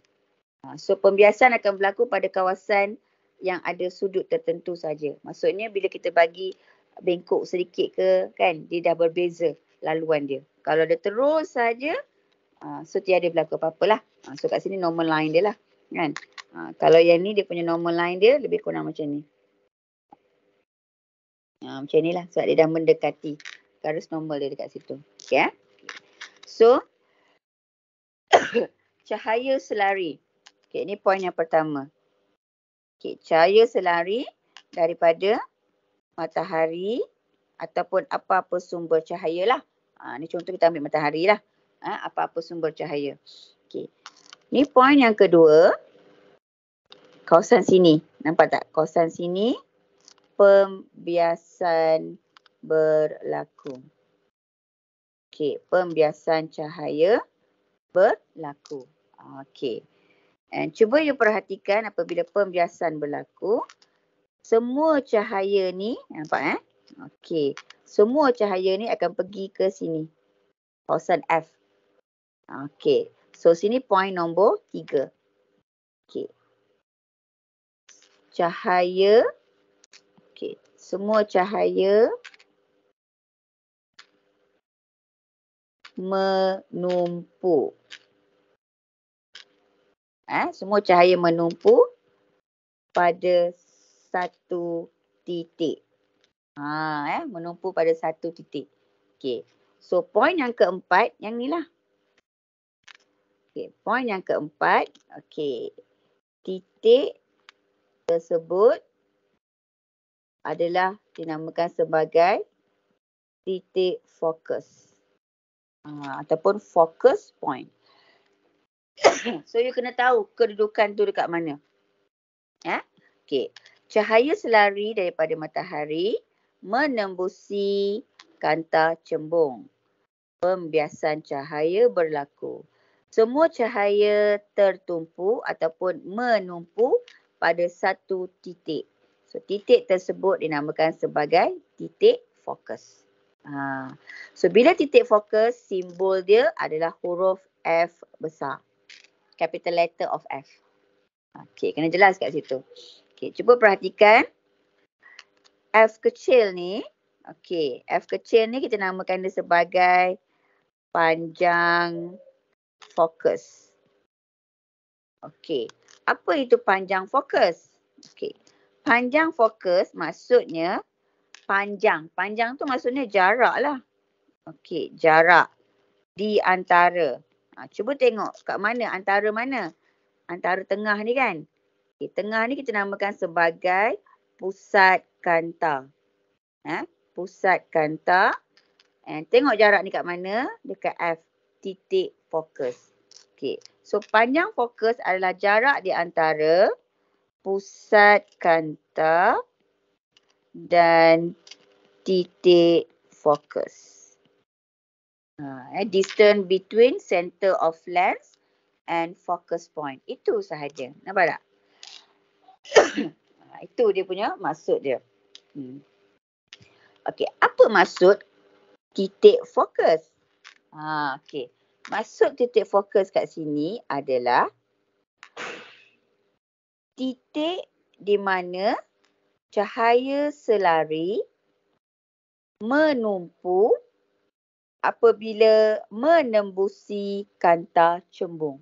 So pembiasan akan berlaku pada kawasan yang ada sudut tertentu saja. Maksudnya bila kita bagi bengkok sedikit ke kan, dia dah berbeza laluan dia. Kalau dia terus saja, so tiada berlaku apa-apalah. So kat sini normal line dia lah kan. Kalau yang ni dia punya normal line dia lebih kurang macam ni. Macam ni lah sebab dia dah mendekati garis normal dia dekat situ. Okay. So cahaya selari. Okay, ini poin yang pertama. Okay, cahaya selari daripada matahari ataupun apa-apa sumber cahaya lah. Ni contoh kita ambil matahari lah. Apa-apa sumber cahaya. Okay. Ni poin yang kedua. Kawasan sini. Nampak tak? Kawasan sini pembiasan berlaku. Okay, pembiasan cahaya berlaku. Okay. And cuba you perhatikan apabila pembiasan berlaku, semua cahaya ni, nampak Okey, semua cahaya ni akan pergi ke sini. Kawasan F. Okey, so sini point nombor 3. Okey. Cahaya, okey, semua cahaya menumpuk. Semua cahaya menumpuk pada satu titik. Menumpuk pada satu titik. Okey. So poin yang keempat yang ni lah. Okey, poin yang keempat, okey. Titik tersebut adalah dinamakan sebagai titik fokus. Ataupun focus point. So you kena tahu kedudukan tu dekat mana. Okey. Cahaya selari daripada matahari menembusi kanta cembung. Pembiasan cahaya berlaku. Semua cahaya tertumpu ataupun menumpu pada satu titik. So titik tersebut dinamakan sebagai titik fokus. So bila titik fokus, simbol dia adalah huruf F besar. Capital letter of F. Okey, kena jelas kat situ. Okey, cuba perhatikan. F kecil ni, okey, F kecil ni kita namakan dia sebagai panjang fokus. Okey, apa itu panjang fokus? Okey, panjang fokus maksudnya panjang. Panjang tu maksudnya jarak lah. Okey, jarak di antara. Cuba tengok kat mana, antara mana? Antara tengah ni kan? Okay, tengah ni kita namakan sebagai pusat kanta. Pusat kanta. And tengok jarak ni kat mana? Dekat F, titik fokus. Okay, so panjang fokus adalah jarak di antara pusat kanta dan titik fokus. Distance between center of lens and focus point. Itu sahaja. Nampak tak? Itu dia punya maksud dia. Okey, apa maksud titik fokus? Okey. Maksud titik fokus kat sini adalah titik di mana cahaya selari menumpu apabila menembusi kanta cembung.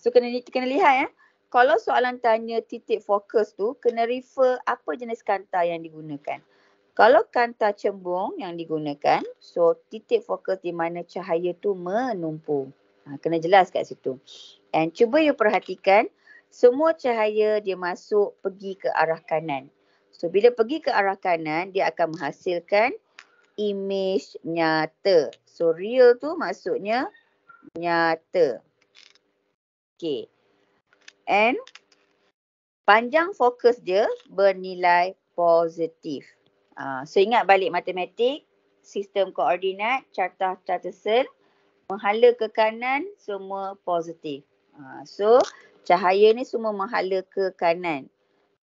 So kena lihat ya. Kalau soalan tanya titik fokus tu, kena refer apa jenis kanta yang digunakan. Kalau kanta cembung yang digunakan, so titik fokus di mana cahaya tu menumpu. Kena jelas kat situ. And cuba you perhatikan, semua cahaya dia masuk pergi ke arah kanan. So bila pergi ke arah kanan, dia akan menghasilkan image nyata. So real tu maksudnya nyata. Okay. And panjang fokus dia bernilai positif. So ingat balik matematik, sistem koordinat, carta Charterson, menghala ke kanan semua positif. So cahaya ni semua menghala ke kanan.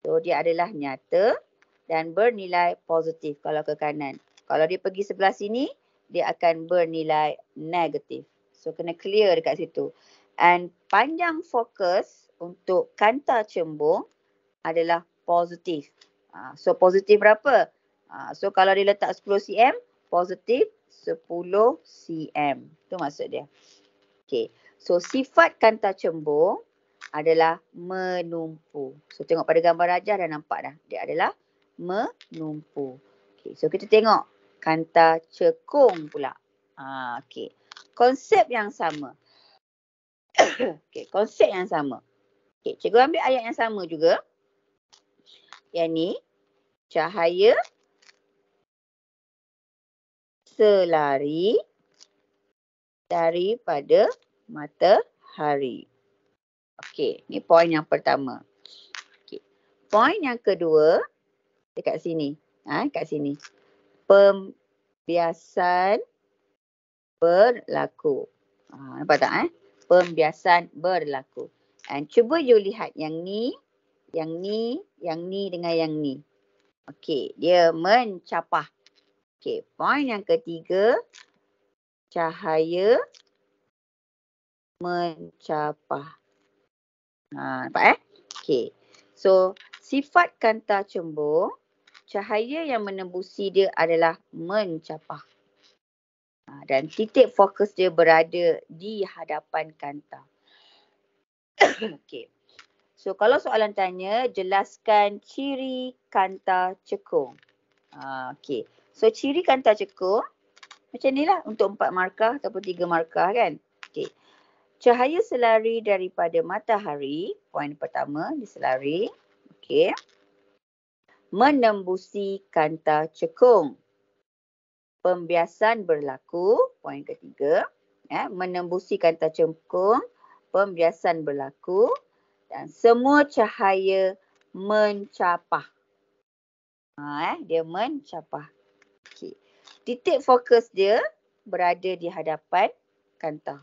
So dia adalah nyata dan bernilai positif kalau ke kanan. Kalau dia pergi sebelah sini, dia akan bernilai negatif. So kena clear dekat situ. And panjang fokus untuk kanta cembung adalah positif. So positif berapa? So kalau dia letak 10 cm, positif 10 cm. Itu maksud dia. Okay. So sifat kanta cembung adalah menumpu. So tengok pada gambar rajah dah nampak dah. Dia adalah menumpu. Okay. So kita tengok kanta cekung pula. Okay. Konsep yang sama. Okay. Konsep yang sama. Okay. Cikgu ambil ayat yang sama juga. Yang ni cahaya selari daripada matahari. Okey, ni poin yang pertama. Okey. Poin yang kedua dekat sini. Kat sini. Pembiasan berlaku. Nampak tak? Pembiasan berlaku. And cuba you lihat yang ni, yang ni, yang ni dengan yang ni. Okey, dia mencapah. Okey, poin yang ketiga, cahaya mencapah. Nampak Okey. So, sifat kanta cembung, cahaya yang menembusi dia adalah mencapah. Dan titik fokus dia berada di hadapan kanta. Okey. So, kalau soalan tanya, jelaskan ciri kanta cekung. Okey. So, ciri kanta cekung, macam ni lah untuk 4 markah ataupun 3 markah kan. Okey. Cahaya selari daripada matahari, poin pertama, diselari. Okey. Menembusi kanta cekung. Pembiasan berlaku, poin ketiga. Menembusi kanta cekung, pembiasan berlaku. Dan semua cahaya mencapah. Dia mencapah. Okey. Titik fokus dia berada di hadapan kanta.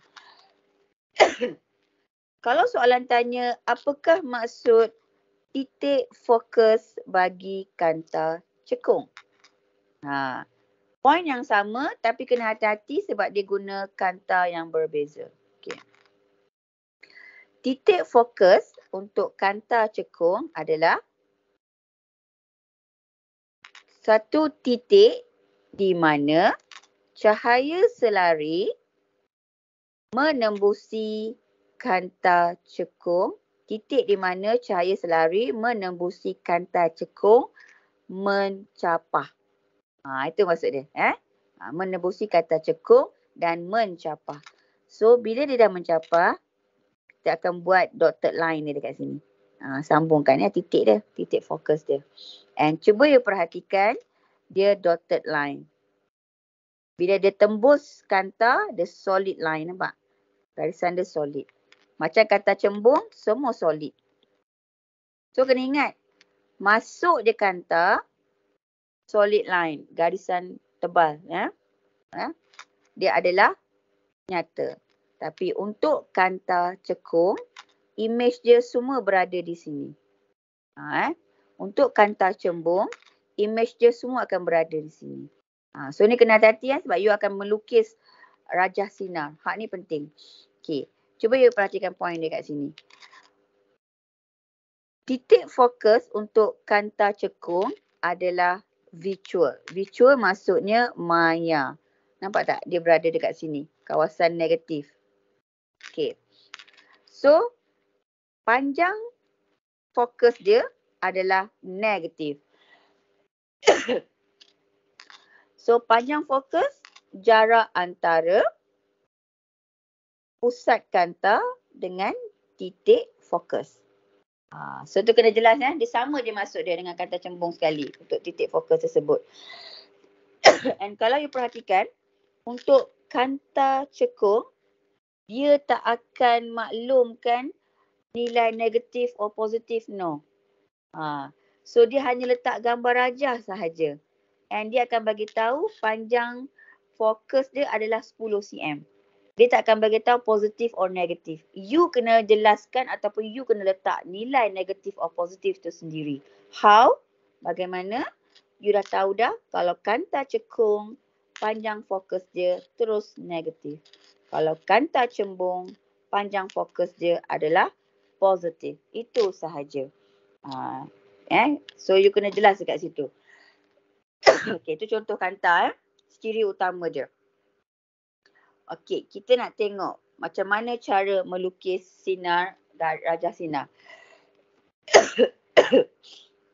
Kalau soalan tanya, apakah maksud titik fokus bagi kanta cekung? Poin yang sama tapi kena hati-hati sebab dia guna kanta yang berbeza. Okay. Titik fokus untuk kanta cekung adalah satu titik di mana cahaya selari menembusi kanta cekung. Titik di mana cahaya selari menembusi kanta cekung mencapah. Itu maksud dia. Menembusi kanta cekung dan mencapah. So, bila dia dah mencapah, kita akan buat dotted line dia dekat sini. Sambungkan titik dia, titik fokus dia. And cuba you perhatikan, dia dotted line. Bila dia tembus kanta, dia solid line, nampak? Garisan dia solid. Macam kanta cembung, semua solid. So, kena ingat, masuk je kanta, solid line, garisan tebal. Dia adalah nyata. Tapi untuk kanta cekung, image dia semua berada di sini. Untuk kanta cembung, image dia semua akan berada di sini. So ni kena hati-hati sebab you akan melukis rajah sinar. Hak ni penting. Okay. Cuba you perhatikan point dia kat sini. Titik fokus untuk kanta cekung adalah virtual. Virtual maksudnya maya. Nampak tak? Dia berada dekat sini. Kawasan negatif. Okay. So, panjang fokus dia adalah negatif. So, panjang fokus jarak antara pusat kanta dengan titik fokus. So tu kena jelas dia sama je masuk dia dengan kanta cembung sekali untuk titik fokus tersebut. And kalau you perhatikan untuk kanta cekung, dia tak akan maklumkan nilai negatif atau positif, no. So dia hanya letak gambar rajah sahaja. And dia akan bagi tahu panjang fokus dia adalah 10 cm. Dia tak akan bagi tahu positif atau negatif. You kena jelaskan ataupun you kena letak nilai negatif atau positif tu sendiri. How? Bagaimana? You dah tahu dah kalau kanta cekung, panjang fokus dia terus negatif. Kalau kanta cembung, panjang fokus dia adalah positif. Itu sahaja. So you kena jelas dekat situ. Okay, itu contoh kanta. Ciri utama dia. Okey, kita nak tengok macam mana cara melukis sinar, rajah sinar.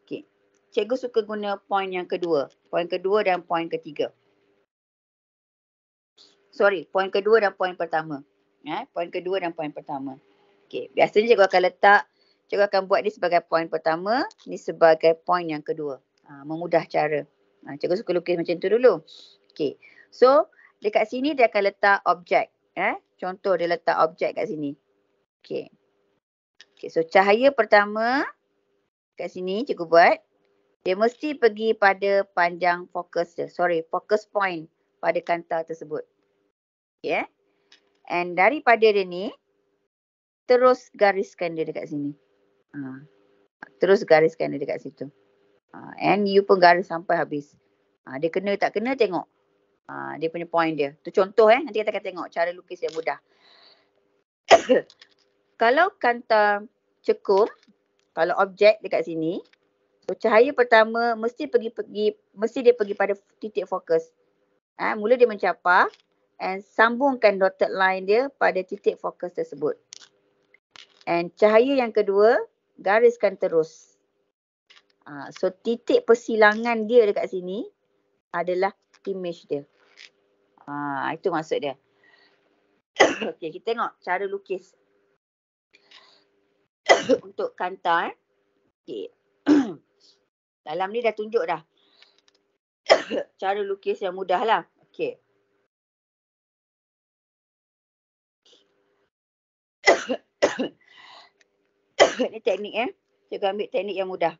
Okey, cikgu suka guna point yang kedua. Point kedua dan point ketiga. Sorry, point kedua dan point pertama. Point kedua dan point pertama. Okey, biasanya cikgu akan letak, cikgu akan buat ni sebagai point pertama, ni sebagai point yang kedua. Memudah cara. Cikgu suka lukis macam tu dulu. Okey, so dekat sini dia akan letak objek. Contoh dia letak objek kat sini. Okay. So cahaya pertama kat sini cikgu buat. Dia mesti pergi pada panjang fokus dia. Sorry, focus point pada kanta tersebut. Okay. And daripada dia ni, terus gariskan dia dekat sini. Terus gariskan dia dekat situ. And you pun garis sampai habis. Dia kena tak kena tengok. Dia punya point dia. Tu contoh nanti kita akan tengok cara lukis yang mudah. Kalau kanta cekung, kalau objek dekat sini, so cahaya pertama mesti dia pergi pada titik fokus. Mula dia mencapar and sambungkan dotted line dia pada titik fokus tersebut. And cahaya yang kedua, gariskan terus. So titik persilangan dia dekat sini adalah image dia. Itu maksud dia. Okey, kita tengok cara lukis untuk kanta. Okey. Dalam ni dah tunjuk dah. Cara lukis yang mudah lah. Okey. Ni teknik Cikgu ambil teknik yang mudah.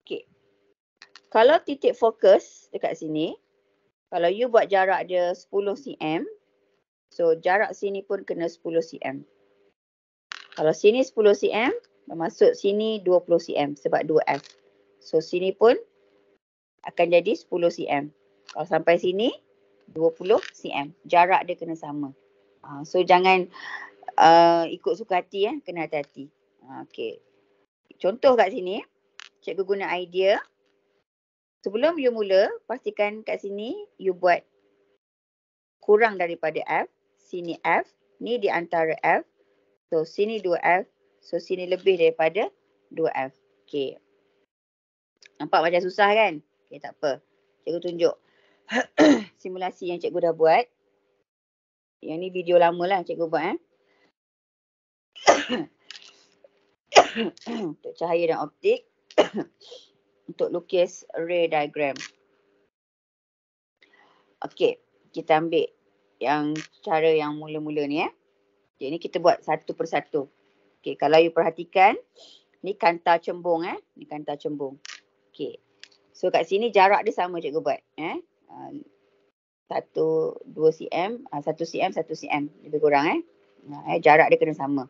Okey. Kalau titik fokus dekat sini, kalau you buat jarak dia 10 cm, so jarak sini pun kena 10 cm. Kalau sini 10 cm, bermaksud sini 20 cm sebab 2F. So sini pun akan jadi 10 cm. Kalau sampai sini 20 cm. Jarak dia kena sama. So jangan ikut suka hati kena hati-hati. Okey. Contoh kat sini, cikgu guna idea. Sebelum you mula, pastikan kat sini you buat kurang daripada F. Sini F. Ni di antara F. So sini 2F. So sini lebih daripada 2F. Okay. Nampak macam susah kan? Okay, tak apa. Cikgu tunjuk simulasi yang cikgu dah buat. Yang ni video lama lah cikgu buat. Untuk cahaya dan optik. Untuk lukis ray diagram. Okey, kita ambil yang cara yang mula-mula ni Jadi ni kita buat satu persatu. Okey, kalau you perhatikan, ni kanta cembung Ni kanta cembung. Okey. So kat sini jarak dia sama cikgu buat 1 2 cm, 1 cm 1 cm lebih kurang jarak dia kena sama.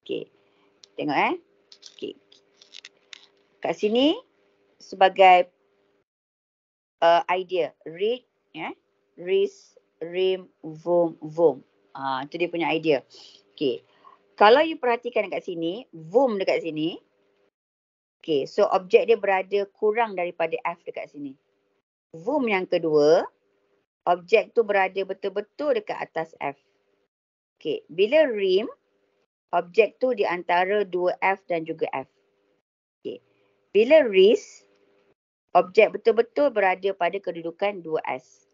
Okey. Tengok Okey. Kat sini sebagai idea read ris rim vom vom. Itu dia punya idea. Okey. Kalau you perhatikan dekat sini, vom dekat sini. Okey, so objek dia berada kurang daripada F dekat sini. Vom yang kedua, objek tu berada betul-betul dekat atas F. Okey, bila rim, objek tu di antara 2F dan juga F. Okey. Bila ris, objek betul-betul berada pada kedudukan 2S.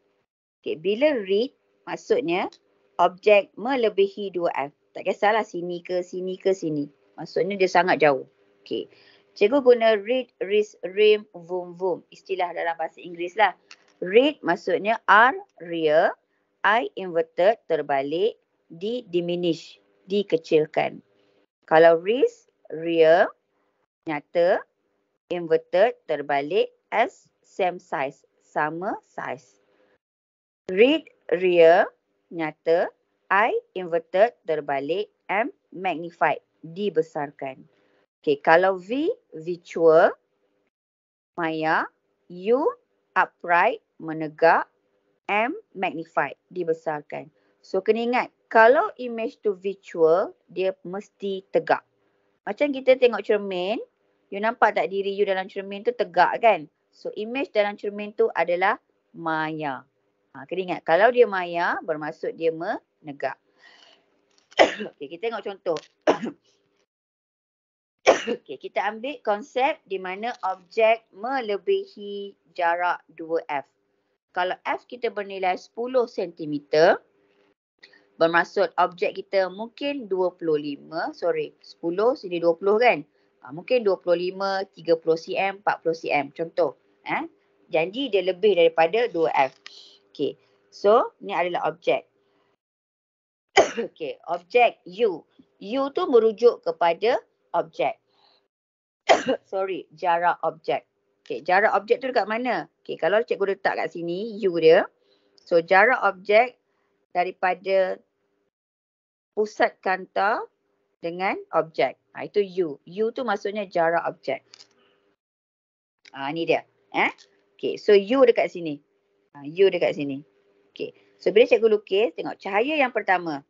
Okey, bila read, maksudnya objek melebihi 2F. Tak kisahlah sini ke sini ke sini. Maksudnya dia sangat jauh. Okey. Cikgu guna read, ris, rim, vom, vom. Istilah dalam bahasa Inggeris lah. Read maksudnya R, rear. I, inverted, terbalik. D, diminish, dikecilkan. Kalau ris, rear, nyata. Inverted, terbalik. S, same size, sama size. Read, rear, nyata. I, inverted, terbalik. M, magnified, dibesarkan. Okay, kalau V, virtual, maya. U, upright, menegak. M, magnified, dibesarkan. So, kena ingat, kalau image tu virtual, dia mesti tegak. Macam kita tengok cermin, you nampak tak diri you dalam cermin tu tegak kan? So, image dalam cermin tu adalah maya. Kena ingat, kalau dia maya, bermaksud dia menegak. Okay, kita tengok contoh. Okay, kita ambil konsep di mana objek melebihi jarak 2F. Kalau F kita bernilai 10 cm, bermaksud objek kita mungkin 10, sini 20 kan? Mungkin 25, 30 cm, 40 cm. Contoh. Janji dia lebih daripada 2F. Okay, so ni adalah objek. Okay, objek U. U tu merujuk kepada objek. Jarak objek. Okay, jarak objek tu dekat mana? Okay, kalau cikgu letak kat sini, U dia. So, jarak objek daripada pusat kanta dengan objek. Itu U. U tu maksudnya jarak objek. Ni dia. Okay, so U dekat sini. U dekat sini. Okay, so bila cikgu lukis, tengok cahaya yang pertama.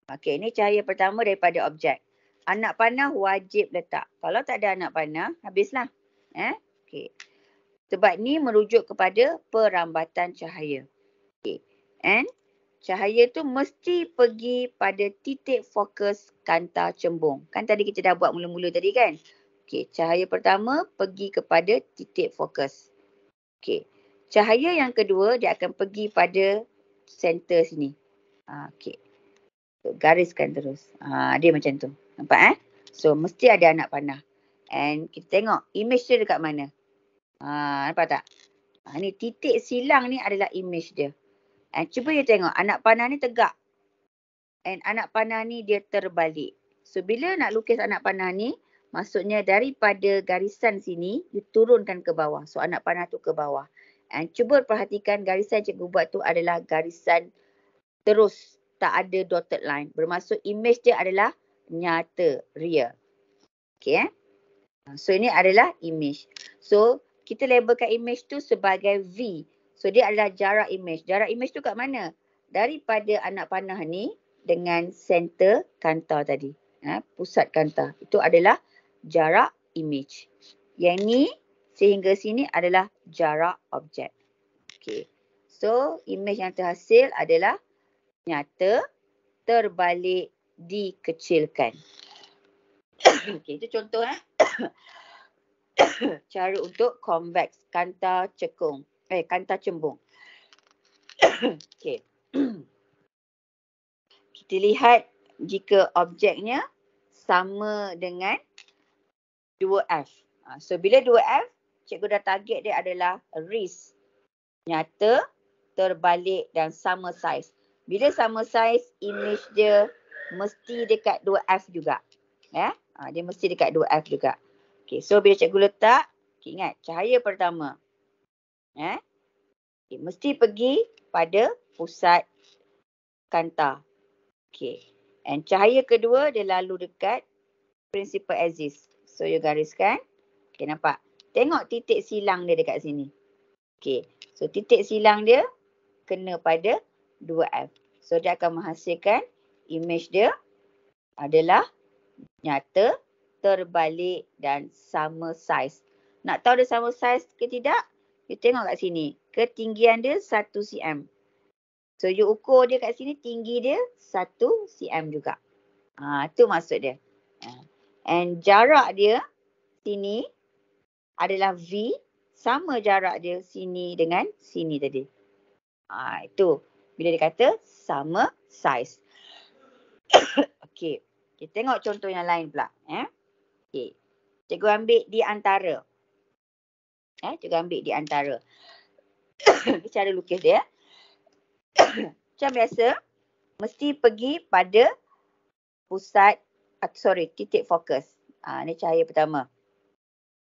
Okay, ni cahaya pertama daripada objek. Anak panah wajib letak. Kalau tak ada anak panah, habislah. Okay. Sebab ni merujuk kepada perambatan cahaya. Okay. And cahaya tu mesti pergi pada titik fokus kanta cembung. Kan tadi kita dah buat mula-mula tadi kan? Okay. Cahaya pertama pergi kepada titik fokus. Okay. Cahaya yang kedua dia akan pergi pada center sini. Okay. Gariskan terus. Dia macam tu. Nampak So, mesti ada anak panah. And kita tengok image dia dekat mana. Nampak tak? Ni titik silang ni adalah image dia. And cuba you tengok. Anak panah ni tegak. And anak panah ni dia terbalik. So, bila nak lukis anak panah ni, maksudnya daripada garisan sini, you turunkan ke bawah. So, anak panah tu ke bawah. And cuba perhatikan garisan cikgu buat tu adalah garisan terus. Tak ada dotted line. Bermaksud image dia adalah nyata, real. Okay So ini adalah image. So kita labelkan image tu sebagai V. So dia adalah jarak image. Jarak image tu kat mana? Daripada anak panah ni dengan center kanta tadi. Pusat kanta. Itu adalah jarak image. Yang ni sehingga sini adalah jarak objek. Okay. So image yang terhasil adalah nyata, terbalik, dikecilkan. Okey, itu contoh cara untuk convex kanta cekung. Kanta cembung. Okey. Kita lihat jika objeknya sama dengan 2F. So bila 2F, cikgu dah target dia adalah ris. Nyata, terbalik dan sama saiz. Bila sama saiz, image dia mesti dekat 2F juga. Dia mesti dekat 2F juga. Okay, so bila cikgu letak, ingat cahaya pertama. Mesti pergi pada pusat kanta. Okay. And cahaya kedua dia lalu dekat principal axis. So you gariskan. Okay, nampak? Tengok titik silang dia dekat sini. Okay. So titik silang dia kena pada 2F. So dia akan menghasilkan image dia adalah nyata, terbalik dan sama saiz. Nak tahu dia sama saiz ke tidak? You tengok kat sini. Ketinggian dia 1 cm. So you ukur dia kat sini, tinggi dia 1 cm juga. Tu maksud dia. And jarak dia sini adalah V. Sama jarak dia sini dengan sini tadi. Itu. Bila dia kata sama saiz. Okey. Kita tengok contoh yang lain pula. Okey. Cikgu ambil di antara. Cikgu ambil di antara. Cara lukis dia. Macam biasa, mesti pergi pada pusat, titik fokus. Ni cahaya pertama.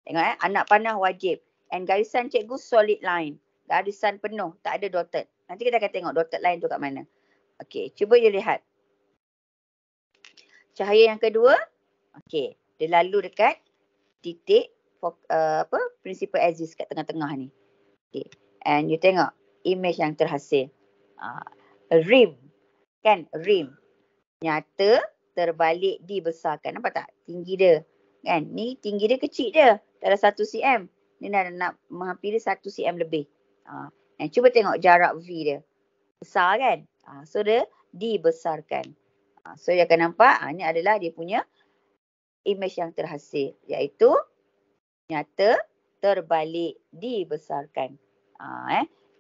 Tengok anak panah wajib. And garisan cikgu solid line. Garisan penuh, tak ada dotted. Nanti kita akan tengok dotted line tu kat mana. Okey, cuba you lihat. Cahaya yang kedua, okey, dia lalu dekat titik principal axis kat tengah-tengah ni. Okay. And you tengok image yang terhasil. Rim. Kan? Rim. Nyata, terbalik, dibesarkan. Nampak tak? Tinggi dia. Kan? Ni tinggi dia kecil je. Dalam 1 cm. Ni nak menghampiri 1 cm lebih. Dan cuba tengok jarak V dia. Besar kan? So dia dibesarkan. So dia akan nampak ni adalah dia punya image yang terhasil. Iaitu nyata, terbalik, dibesarkan.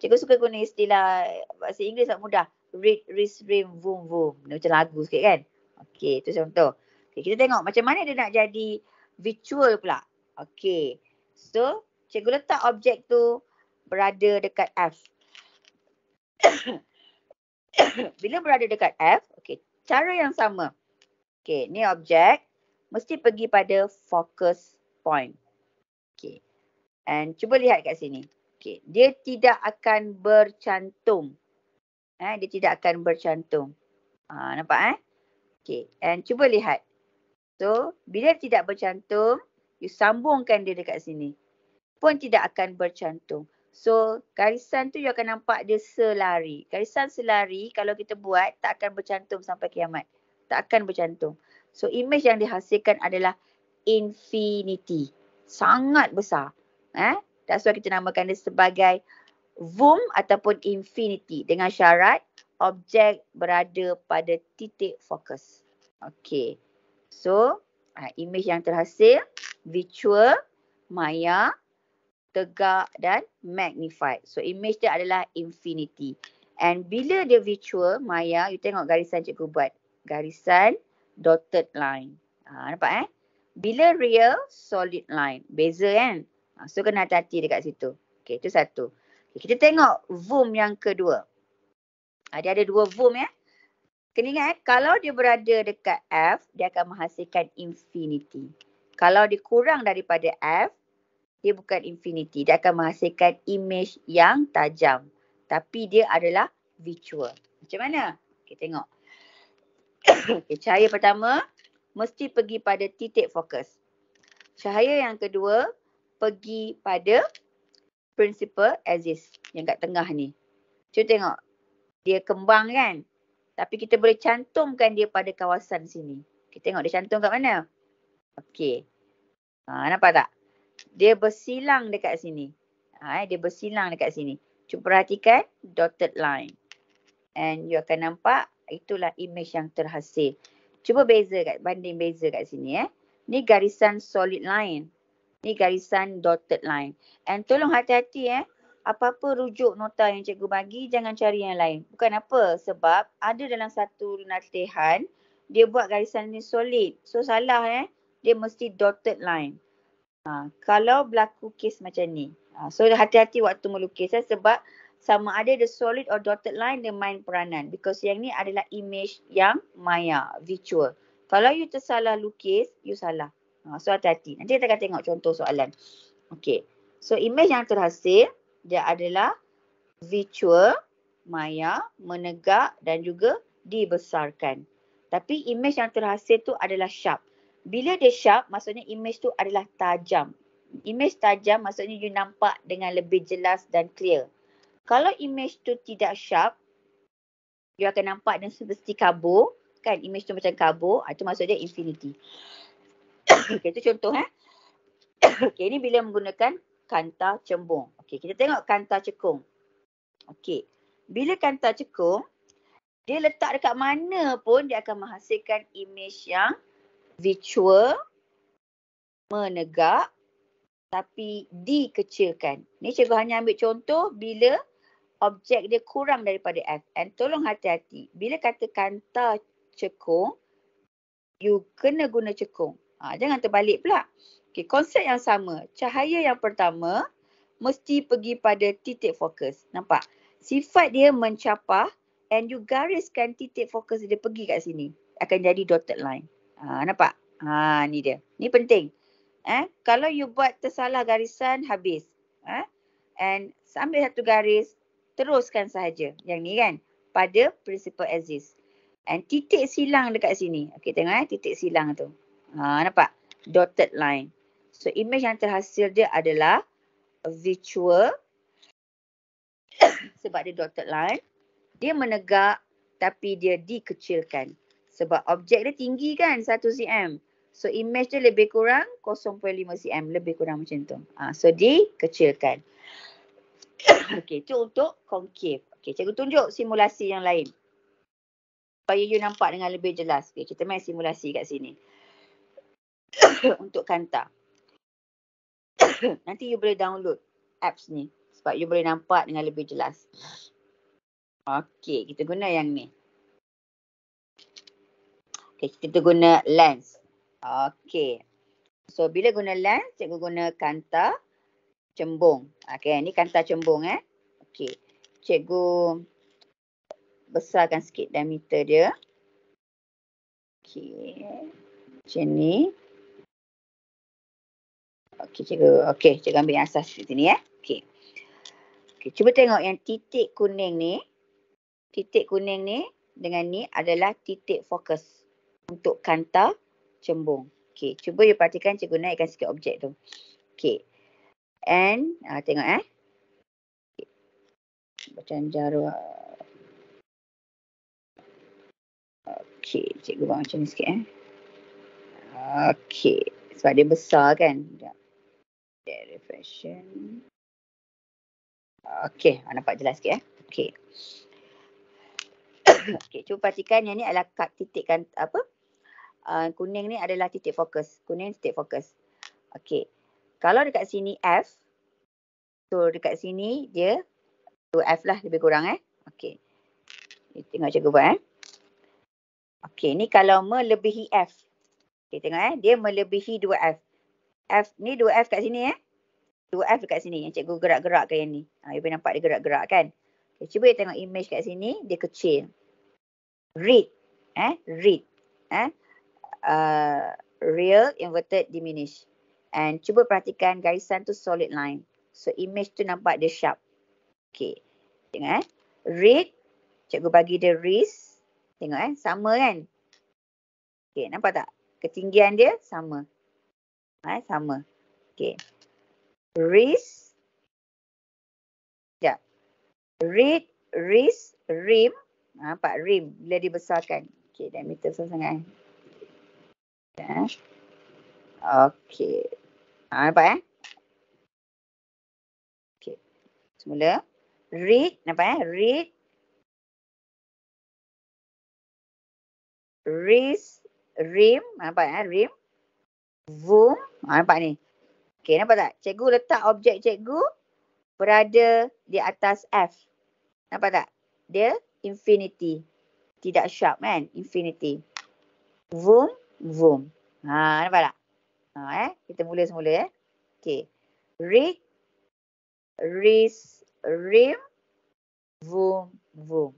Cikgu suka guna istilah bahasa Inggeris tak mudah. Read, risk, rim, boom, boom. Macam lagu sikit kan? Okey, itu contoh. Okay, kita tengok macam mana dia nak jadi visual pula. Okey. So, cikgu letak objek tu berada dekat F. Bila berada dekat F, okey, cara yang sama. Okey, ni objek mesti pergi pada focus point. Okey. And cuba lihat kat sini. Okay. Dia tidak akan bercantum. Dia tidak akan bercantum. Nampak Okay. And cuba lihat. So, bila tidak bercantum, you sambungkan dia dekat sini. Pun tidak akan bercantum. So, garisan tu you akan nampak dia selari. Garisan selari kalau kita buat tak akan bercantum sampai kiamat. Tak akan bercantum. So, image yang dihasilkan adalah infinity. Sangat besar. That's why kita namakan dia sebagai zoom ataupun infinity dengan syarat objek berada pada titik fokus. Okey. So, image yang terhasil virtual, maya, tegak dan magnified. So, image dia adalah infinity. And bila dia virtual, maya, you tengok garisan cikgu buat. Garisan dotted line. Nampak Bila real, solid line. Beza kan? So, kena hati-hati dekat situ. Okay, itu satu. Okay, kita tengok zoom yang kedua. Dia ada dua zoom Kena ingat kalau dia berada dekat F, dia akan menghasilkan infinity. Kalau dia kurang daripada F, dia bukan infinity. Dia akan menghasilkan image yang tajam. Tapi dia adalah visual. Macam mana? Okay, tengok. Okay, cahaya pertama mesti pergi pada titik fokus. Cahaya yang kedua pergi pada principal axis yang kat tengah ni. Cuba tengok. Dia kembang kan? Tapi kita boleh cantumkan dia pada kawasan sini. Kita tengok dia cantum kat mana? Okey. Nampak tak? Dia bersilang dekat sini. Dia bersilang dekat sini. Cuba perhatikan dotted line. And you akan nampak itulah image yang terhasil. Cuba banding beza kat sini Ni garisan solid line. Ni garisan dotted line. And tolong hati-hati apa-apa rujuk nota yang cikgu bagi, jangan cari yang lain. Bukan apa, sebab ada dalam satu latihan, dia buat garisan ni solid. So salah dia mesti dotted line. Kalau berlaku kes macam ni. So hati-hati waktu melukis sebab sama ada the solid or dotted line dia main peranan. Because yang ni adalah image yang maya, virtual. Kalau you tersalah lukis, you salah. So hati-hati. Nanti kita akan tengok contoh soalan. Okay. So image yang terhasil, dia adalah virtual, maya, menegak dan juga dibesarkan. Tapi image yang terhasil tu adalah sharp. Bila dia sharp, maksudnya image tu adalah tajam. Image tajam maksudnya you nampak dengan lebih jelas dan clear. Kalau image tu tidak sharp, you akan nampak dengan seperti kabur. Kan image tu macam kabur, itu maksudnya infinity. Okay, itu contoh. Okay, ini bila menggunakan kanta cembung. Okay, kita tengok kanta cekung. Okay, bila kanta cekung, dia letak dekat mana pun dia akan menghasilkan image yang virtual, menegak tapi dikecilkan. Ni cikgu hanya ambil contoh bila objek dia kurang daripada F. And tolong hati-hati. Bila kata kanta cekung, you kena guna cekung. Jangan terbalik pula. Okay, konsep yang sama. Cahaya yang pertama mesti pergi pada titik fokus. Nampak? Sifat dia mencapah and you gariskan titik fokus dia pergi kat sini. Akan jadi dotted line. Nampak? Ni dia. Ni penting. Kalau you buat tersalah garisan, habis. And ambil satu garis, teruskan sahaja. Yang ni kan, pada principle exist. And titik silang dekat sini. Okay, tengok titik silang tu. Nampak? Dotted line. So, image yang terhasil dia adalah virtual. Sebab dia dotted line. Dia menegak, tapi dia dikecilkan. Sebab objek dia tinggi kan, 1 cm. So, image dia lebih kurang 0.5 cm. Lebih kurang macam tu. So, dikecilkan. Okay, itu untuk concave. Okay, cikgu tunjuk simulasi yang lain. Supaya you nampak dengan lebih jelas. Okay, kita main simulasi kat sini. Untuk kanta. Nanti you boleh download apps ni. Sebab you boleh nampak dengan lebih jelas. Okay, kita guna yang ni. Okay, kita guna lens. Okay. So, bila guna lens, cikgu guna kanta cembung. Okay, ni kanta cembung Okay. Cikgu besarkan sikit diameter dia. Okay. Macam ni. Okay, cikgu ambil yang asas di sini Okay. Okay, cuba tengok yang titik kuning ni. Titik kuning ni dengan ni adalah titik fokus untuk kanta cembung. Okay, cuba you perhatikan cikgu naikkan sikit objek tu. Okay. And, tengok Okay. Bacaan jarum. Okay, cikgu buat macam ni sikit Okay. Sebab dia besar kan. Reflection. Okay, nampak jelas sikit Okay. Okay, cuba perhatikan yang ni adalah titik kan kuning ni adalah titik fokus. Kuning titik fokus. Okay. Kalau dekat sini F, so dekat sini dia 2F lah lebih kurang Okay. Tengok cikgu buat Okay, ni kalau melebihi F. Okay, tengok dia melebihi 2F. F ni 2F kat sini 2F dekat sini. Yang cikgu gerak-gerakkan yang ni. You boleh nampak dia gerak-gerak kan. Okay, cuba tengok image kat sini, dia kecil. Read. Read. Real, inverted, diminish. And cuba perhatikan garisan tu solid line. So, image tu nampak dia sharp. Okay. Tengok Read. Cikgu bagi dia wrist. Tengok sama kan. Okay, nampak tak? Ketinggian dia sama. Sama. Okay. Wrist. Sekejap. Read, wrist, rim. Nampak rim bila dibesarkan. Okay, diameter besar sangat Okay. Nampak Okay. Semula. Read. Nampak Read. Wrist. Rim. Nampak rim. Zoom. Nampak ni. Okay, nampak tak? Cikgu letak objek cikgu berada di atas F. Nampak tak? Dia infinity. Tidak sharp kan? Infinity. Zoom. Zoom. Nampak tak? Kita mula semula Okay. Read. Wrist. Rim. Zoom. Zoom.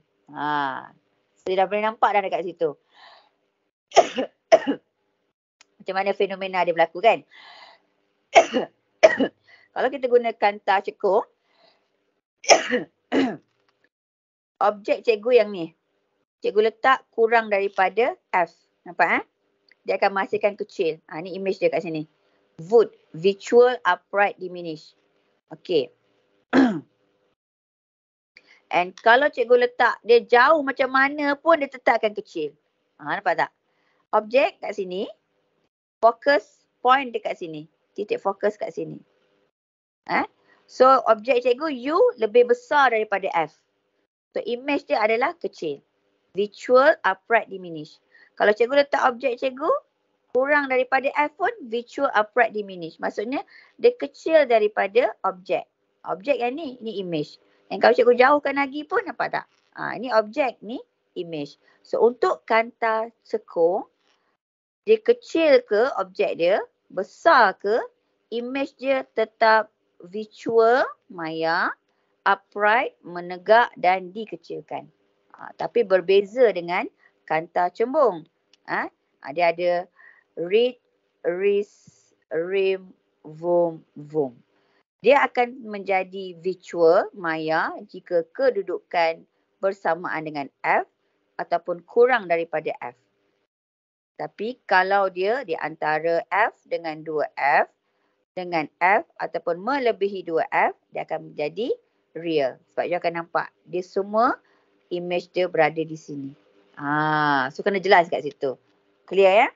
So, dah boleh nampak dah dekat situ. Macam mana fenomena dia berlaku kan? Kalau kita guna kanta cekung, Objek cikgu yang ni. Cikgu letak kurang daripada F. Nampak Dia akan menghasilkan kecil. Ni image dia kat sini. VUD. Virtual Upright Diminish. Okay. And kalau cikgu letak dia jauh macam mana pun dia tetap akan kecil. Nampak tak? Objek kat sini. Focus point dekat sini. Titik fokus kat sini. So objek cikgu U lebih besar daripada F. So image dia adalah kecil. Virtual Upright Diminish. Kalau cikgu letak objek cikgu kurang daripada F pun virtual upright diminish. Maksudnya dia kecil daripada objek. Objek yang ni image. Yang kalau cikgu jauhkan lagi pun nampak tak? Ini objek, ni image. So untuk kanta cekung, dia kecil ke objek dia, besar ke, image dia tetap virtual, maya, upright, menegak dan dikecilkan. Tapi berbeza dengan kanta cembung. Dia ada read, ris, rim, vom, vom. Dia akan menjadi virtual, maya jika kedudukan bersamaan dengan F ataupun kurang daripada F. Tapi kalau dia di antara F dengan 2F, dengan F ataupun melebihi 2F, dia akan menjadi real. Sebab dia akan nampak dia semua image dia berada di sini. So kena jelas kat situ. Clear ya?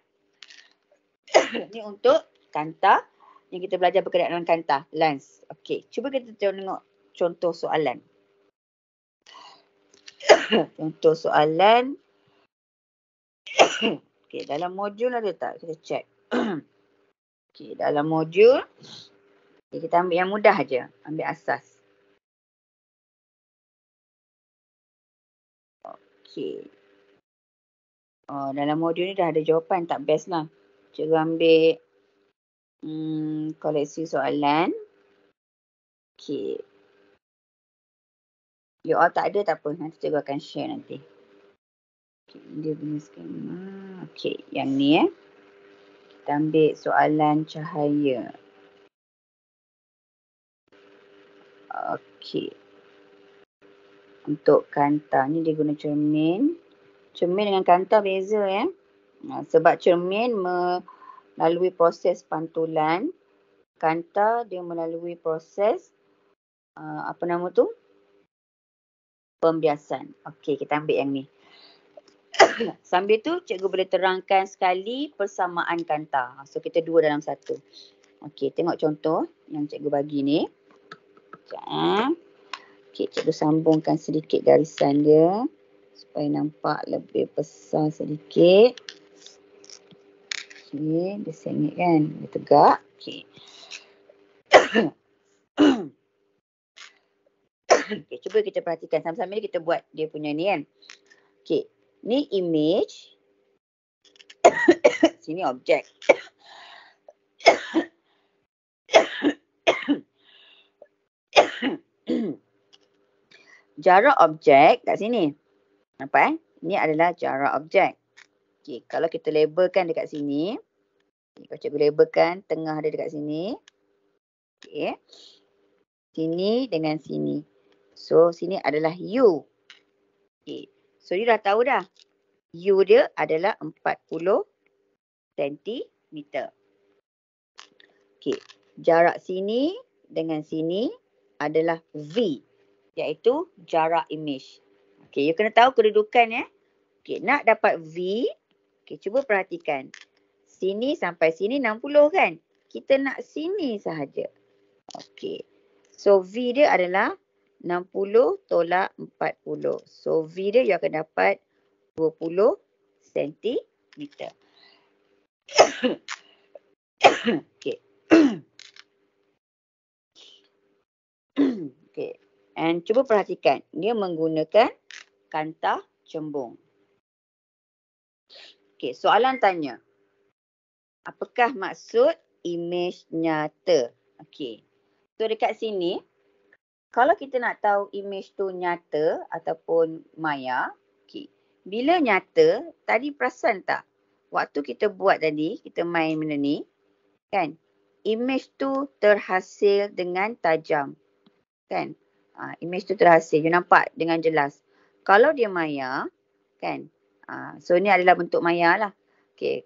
Ni untuk kanta yang kita belajar berkaitan dengan kanta, lens. Okey, cuba kita tengok contoh soalan. Contoh soalan. Okey, dalam modul ada tak? Kita check. Okey, dalam modul kita ambil yang mudah aja, ambil asas. Okey. Dalam modul ni dah ada jawapan, tak best lah. Cikgu ambil koleksi soalan. Okey. You all tak ada tak apa. Nanti cikgu akan share nanti. Okay, dia punya skema. Okey, yang ni Kita ambil soalan cahaya. Okey. Untuk kanta ni dia guna cermin. Cermin dengan kanta beza ya. Sebab cermin melalui proses pantulan. Kanta dia melalui proses apa nama tu? Pembiasan. Okey, kita ambil yang ni. Sambil tu cikgu boleh terangkan sekali persamaan kanta. So kita dua dalam satu. Okey, tengok contoh yang cikgu bagi ni. Sekejap. Okey, cikgu sambungkan sedikit garisan dia supaya nampak lebih besar sedikit. Okey, dia sengit kan? Dia tegak. Okey. Okey, cuba kita perhatikan. Sama-sama ni kita buat dia punya ni kan. Okey, ni image. Sini objek. Jarak objek kat sini. Nampak Ini adalah jarak objek. Okey, kalau kita labelkan dekat sini. Kalau cikgu labelkan tengah dia dekat sini. Okey. Sini dengan sini. So, sini adalah U. Okey. So, dia dah tahu dah. U dia adalah 40 cm. Okey. Jarak sini dengan sini adalah V. Iaitu jarak image. Okey, you kena tahu kedudukan ya. Okey, nak dapat V. Okey, cuba perhatikan. Sini sampai sini 60 kan? Kita nak sini sahaja. Okey. So, V dia adalah 60 tolak 40. So, V dia you akan dapat 20 cm. Okey. Okey. And cuba perhatikan. Dia menggunakan kanta cembung. Okey, soalan tanya. Apakah maksud image nyata? Okey. So dekat sini, kalau kita nak tahu image tu nyata ataupun maya, okey. Bila nyata, tadi perasan tak? Waktu kita buat tadi, kita main benda ni, kan? Image tu terhasil dengan tajam. Kan? Image tu terhasil. You nampak dengan jelas. Kalau dia maya, kan? So ni adalah bentuk maya lah. Okay.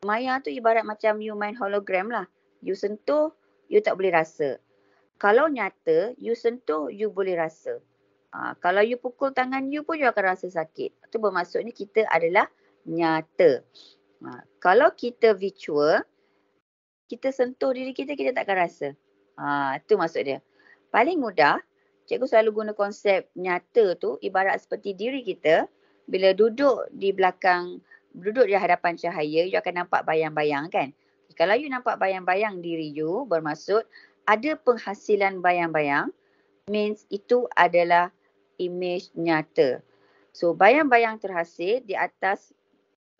Maya tu ibarat macam you main hologram lah. You sentuh, you tak boleh rasa. Kalau nyata, you sentuh, you boleh rasa. Kalau you pukul tangan you pun you akan rasa sakit. Itu bermaksud ni kita adalah nyata. Kalau kita virtual, kita sentuh diri kita, kita tak akan rasa. Itu maksud dia. Paling mudah, cikgu selalu guna konsep nyata tu ibarat seperti diri kita. Bila duduk di belakang, duduk di hadapan cahaya, you akan nampak bayang-bayang kan. Kalau you nampak bayang-bayang diri you, bermaksud ada penghasilan bayang-bayang, means itu adalah image nyata. So bayang-bayang terhasil di atas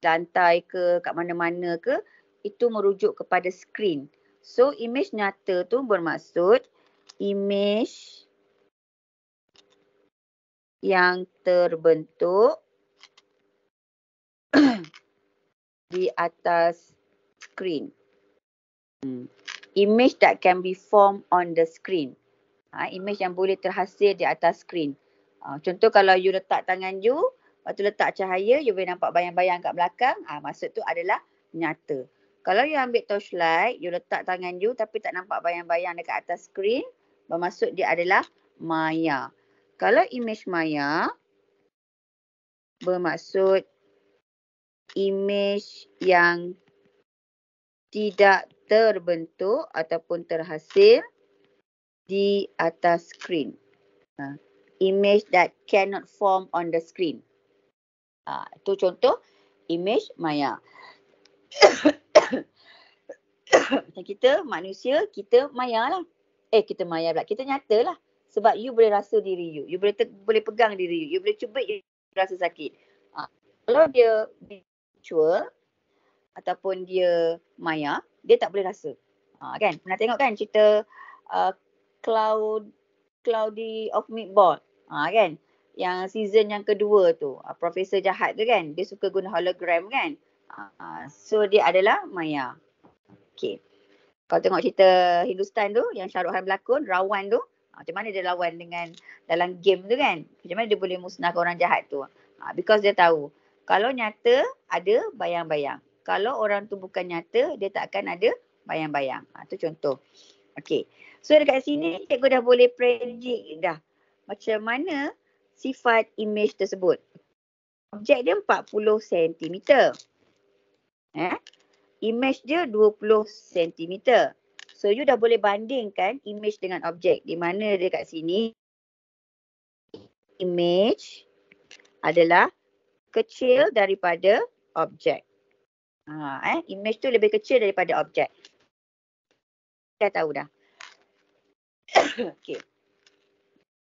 lantai ke, kat mana-mana ke, itu merujuk kepada skrin. So image nyata tu bermaksud image yang terbentuk di atas screen. Image that can be formed on the screen. Image yang boleh terhasil di atas screen. Contoh kalau you letak tangan you, lepas tu letak cahaya, you boleh nampak bayang-bayang kat belakang. Maksud tu adalah nyata. Kalau you ambil torchlight, you letak tangan you tapi tak nampak bayang-bayang dekat atas screen, bermaksud dia adalah maya. Kalau image maya, bermaksud image yang tidak terbentuk ataupun terhasil di atas screen. Image that cannot form on the screen. Itu contoh image maya. Macam kita manusia, kita maya lah. Kita maya pula. Kita nyata lah. Sebab you boleh rasa diri you. You boleh pegang diri you. You boleh cubit, you rasa sakit. Kalau dia virtual ataupun dia maya, dia tak boleh rasa. Kan? Pernah tengok kan cerita Cloudy of Meatball? Kan? Yang season yang kedua tu. Profesor jahat tu kan? Dia suka guna hologram kan? So dia adalah maya. Okay. Kalau tengok cerita Hindustan tu, yang Shah Rukh Khan berlakon, Rawan tu, macam mana dia lawan dengan dalam game tu kan? Macam mana dia boleh musnahkan orang jahat tu? Because dia tahu, kalau nyata ada bayang-bayang. Kalau orang tu bukan nyata, dia tak akan ada bayang-bayang. Itu contoh. Okay. So dekat sini, cikgu dah boleh predict dah macam mana sifat image tersebut. Objek dia 40 cm. Image dia 20 cm. So you dah boleh bandingkan image dengan objek. Di mana dekat sini image adalah kecil daripada objek. Image tu lebih kecil daripada objek. Dah tahu dah. Okay.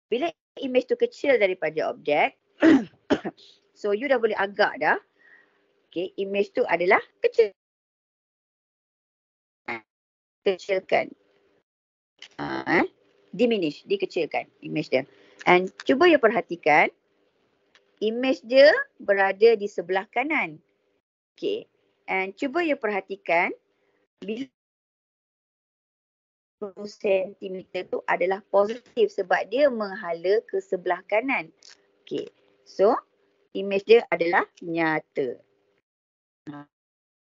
Bila image tu kecil daripada objek, so you dah boleh agak dah. Okay, image tu adalah kecil. Kecilkan. Diminish, dikecilkan image dia. And cuba you perhatikan, image dia berada di sebelah kanan. Okay. And cuba you perhatikan, bila 20 cm tu adalah positif sebab dia menghala ke sebelah kanan. Okay. So, image dia adalah nyata.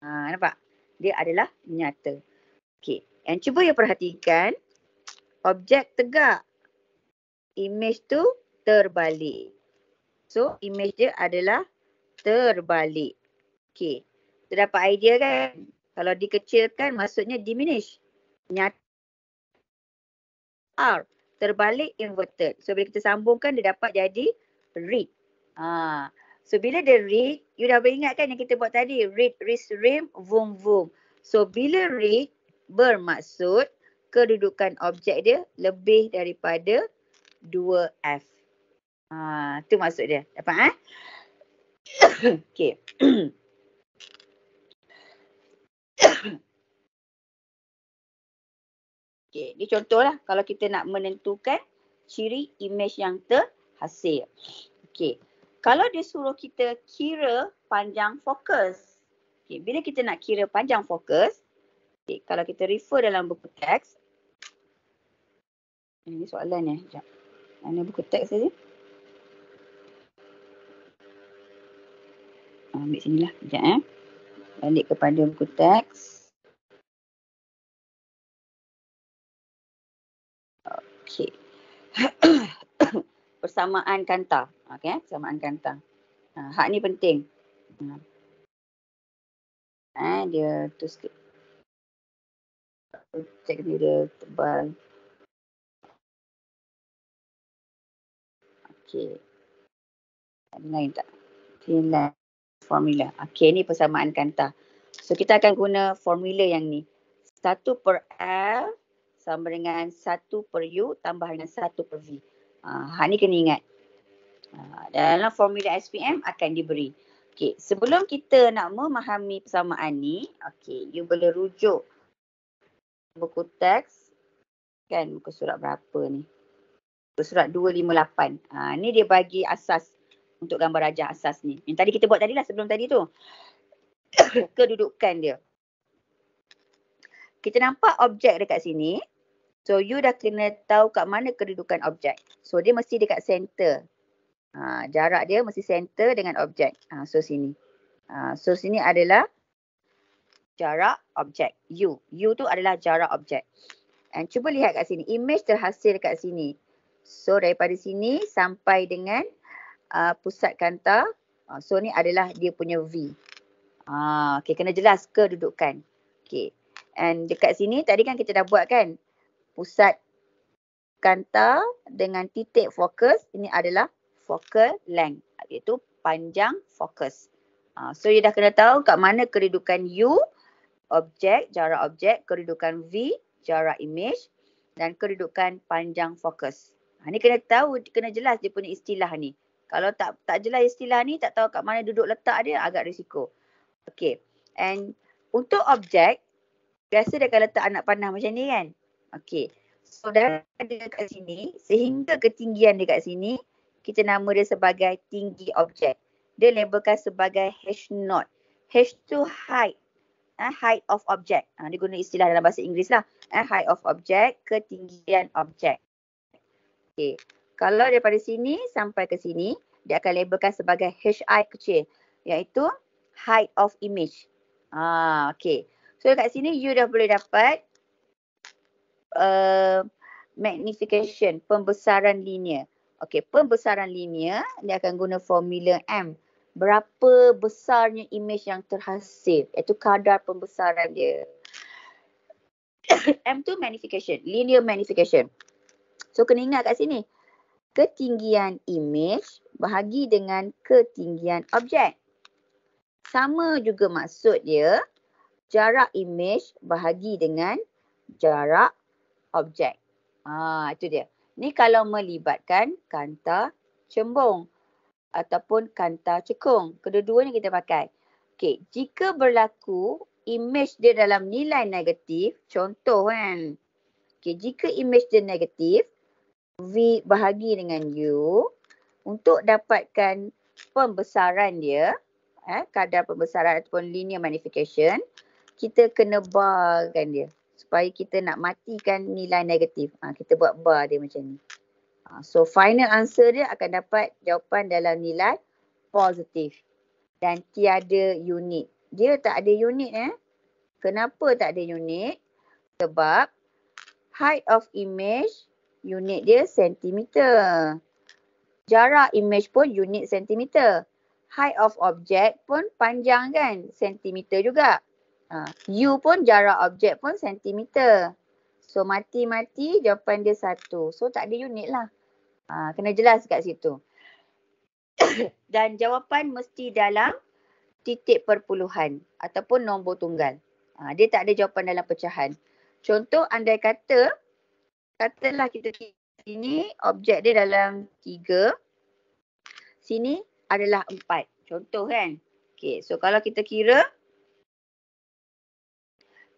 Nampak? Dia adalah nyata. Okay. And cuba you perhatikan, objek tegak. Image tu terbalik. So, image dia adalah terbalik. Okay. Kita dapat idea kan? Kalau dikecilkan, maksudnya diminish. Nyata. R. Terbalik inverted. So, bila kita sambungkan, dia dapat jadi read. So, bila dia read, you dah beringatkan yang kita buat tadi. Read, wrist, rim, voom, voom. So, bila read, bermaksud kedudukan objek dia lebih daripada 2F. Itu maksud dia. Dapat? Okay. Okay, ni contohlah kalau kita nak menentukan ciri image yang terhasil. Okay. Kalau dia suruh kita kira panjang fokus. Okay, bila kita nak kira panjang fokus, okay, kalau kita refer dalam buku teks, ini soalan ni. Sekejap. Mana buku teks saja? Ambil sinilah. Sekejap balik kepada buku teks. Okey. Persamaan kanta. Okey, persamaan kanta. Hak ni penting. Dia tu sikit. Cek ni dia tebal. Okey. Ada lain tak? Nilai formula. Okey, ni persamaan kanta. So kita akan guna formula yang ni. 1 per L sama dengan 1 per U tambah dengan 1 per V. Hak ni kena ingat. Dalam formula SPM akan diberi. Okey, sebelum kita nak memahami persamaan ni, okey, you boleh rujuk buku teks. Kan muka surat berapa ni? Muka surat 258. Ni dia bagi asas untuk gambar rajah asas ni. Yang tadi kita buat tadi lah sebelum tadi tu. Kedudukan dia. Kita nampak objek dekat sini. So you dah kena tahu kat mana kedudukan objek. So dia mesti dekat center. Jarak dia mesti center dengan objek. So sini. So sini adalah jarak objek. U. U tu adalah jarak objek. And cuba lihat kat sini. Image terhasil dekat sini. So daripada sini sampai dengan pusat kanta. So ni adalah dia punya V. Okay, kena jelas kedudukan. Okay. And dekat sini tadi kan kita dah buat kan. Pusat kanta dengan titik fokus. Ini adalah focal length. Iaitu panjang fokus. So you dah kena tahu kat mana kedudukan U, objek, jarak objek, kedudukan V, jarak image dan kedudukan panjang fokus. Ni kena tahu, kena jelas dia punya istilah ni. Kalau tak jelas istilah ni, tak tahu kat mana duduk letak dia, agak risiko. Okay. And untuk objek, biasa dia akan letak anak panah macam ni kan. Okay. So dah ada kat sini, sehingga ketinggian dia kat sini, kita nama dia sebagai tinggi objek. Dia labelkan sebagai H0. H tu height. Height of object. Dia guna istilah dalam bahasa Inggeris lah. Height of object, ketinggian objek. Okay. Kalau daripada sini sampai ke sini, dia akan labelkan sebagai HI kecil. Iaitu height of image. Okay. So kat sini you dah boleh dapat magnification, pembesaran linear. Okay, pembesaran linear, dia akan guna formula M. Berapa besarnya image yang terhasil, iaitu kadar pembesaran dia. M tu magnification, linear magnification. So kena ingat kat sini, ketinggian image bahagi dengan ketinggian objek. Sama juga maksud dia, jarak image bahagi dengan jarak objek. Itu dia. Ni kalau melibatkan kanta cembung ataupun kanta cekung. Kedua-duanya kita pakai. Okey, jika berlaku image dia dalam nilai negatif, contoh kan. Okey, jika image dia negatif, V bahagi dengan U, untuk dapatkan pembesaran dia, kadar pembesaran ataupun linear magnification, kita kena barkan dia. Supaya kita nak matikan nilai negatif. Kita buat bar dia macam ni. So final answer dia akan dapat jawapan dalam nilai positif. Dan tiada unit. Dia tak ada unit Kenapa tak ada unit? Sebab height of image, unit dia sentimeter. Jarak image pun unit sentimeter. Height of object pun panjang kan? Sentimeter juga. U pun jarak objek pun sentimeter. So mati-mati jawapan dia 1. So tak ada unit lah. Kena jelas kat situ. Dan jawapan mesti dalam titik perpuluhan ataupun nombor tunggal. Dia tak ada jawapan dalam pecahan. Contoh andai katalah kita sini objek dia dalam 3. Sini adalah 4. Contoh kan. Okay, so kalau kita kira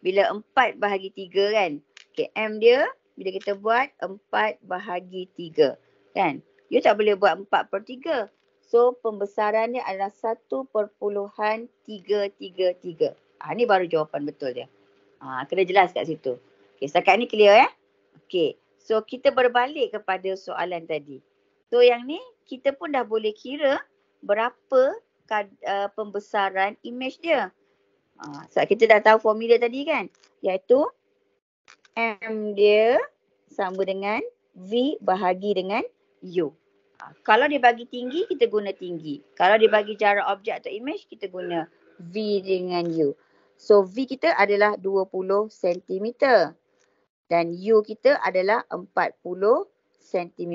bila 4 bahagi 3 kan. Okay, M dia bila kita buat 4 bahagi 3 kan. You tak boleh buat 4 per 3. So pembesaran dia adalah 1.333. Ni baru jawapan betul dia. Kena jelas kat situ. Okay, setakat ni clear Okay. So kita berbalik kepada soalan tadi. So yang ni kita pun dah boleh kira berapa pembesaran image dia. Sebab kita dah tahu formula tadi kan, iaitu M dia sama dengan V bahagi dengan U. Kalau dia bagi tinggi, kita guna tinggi. Kalau dia bagi jarak objek atau image, kita guna V dengan U. So V kita adalah 20 cm dan U kita adalah 40 cm.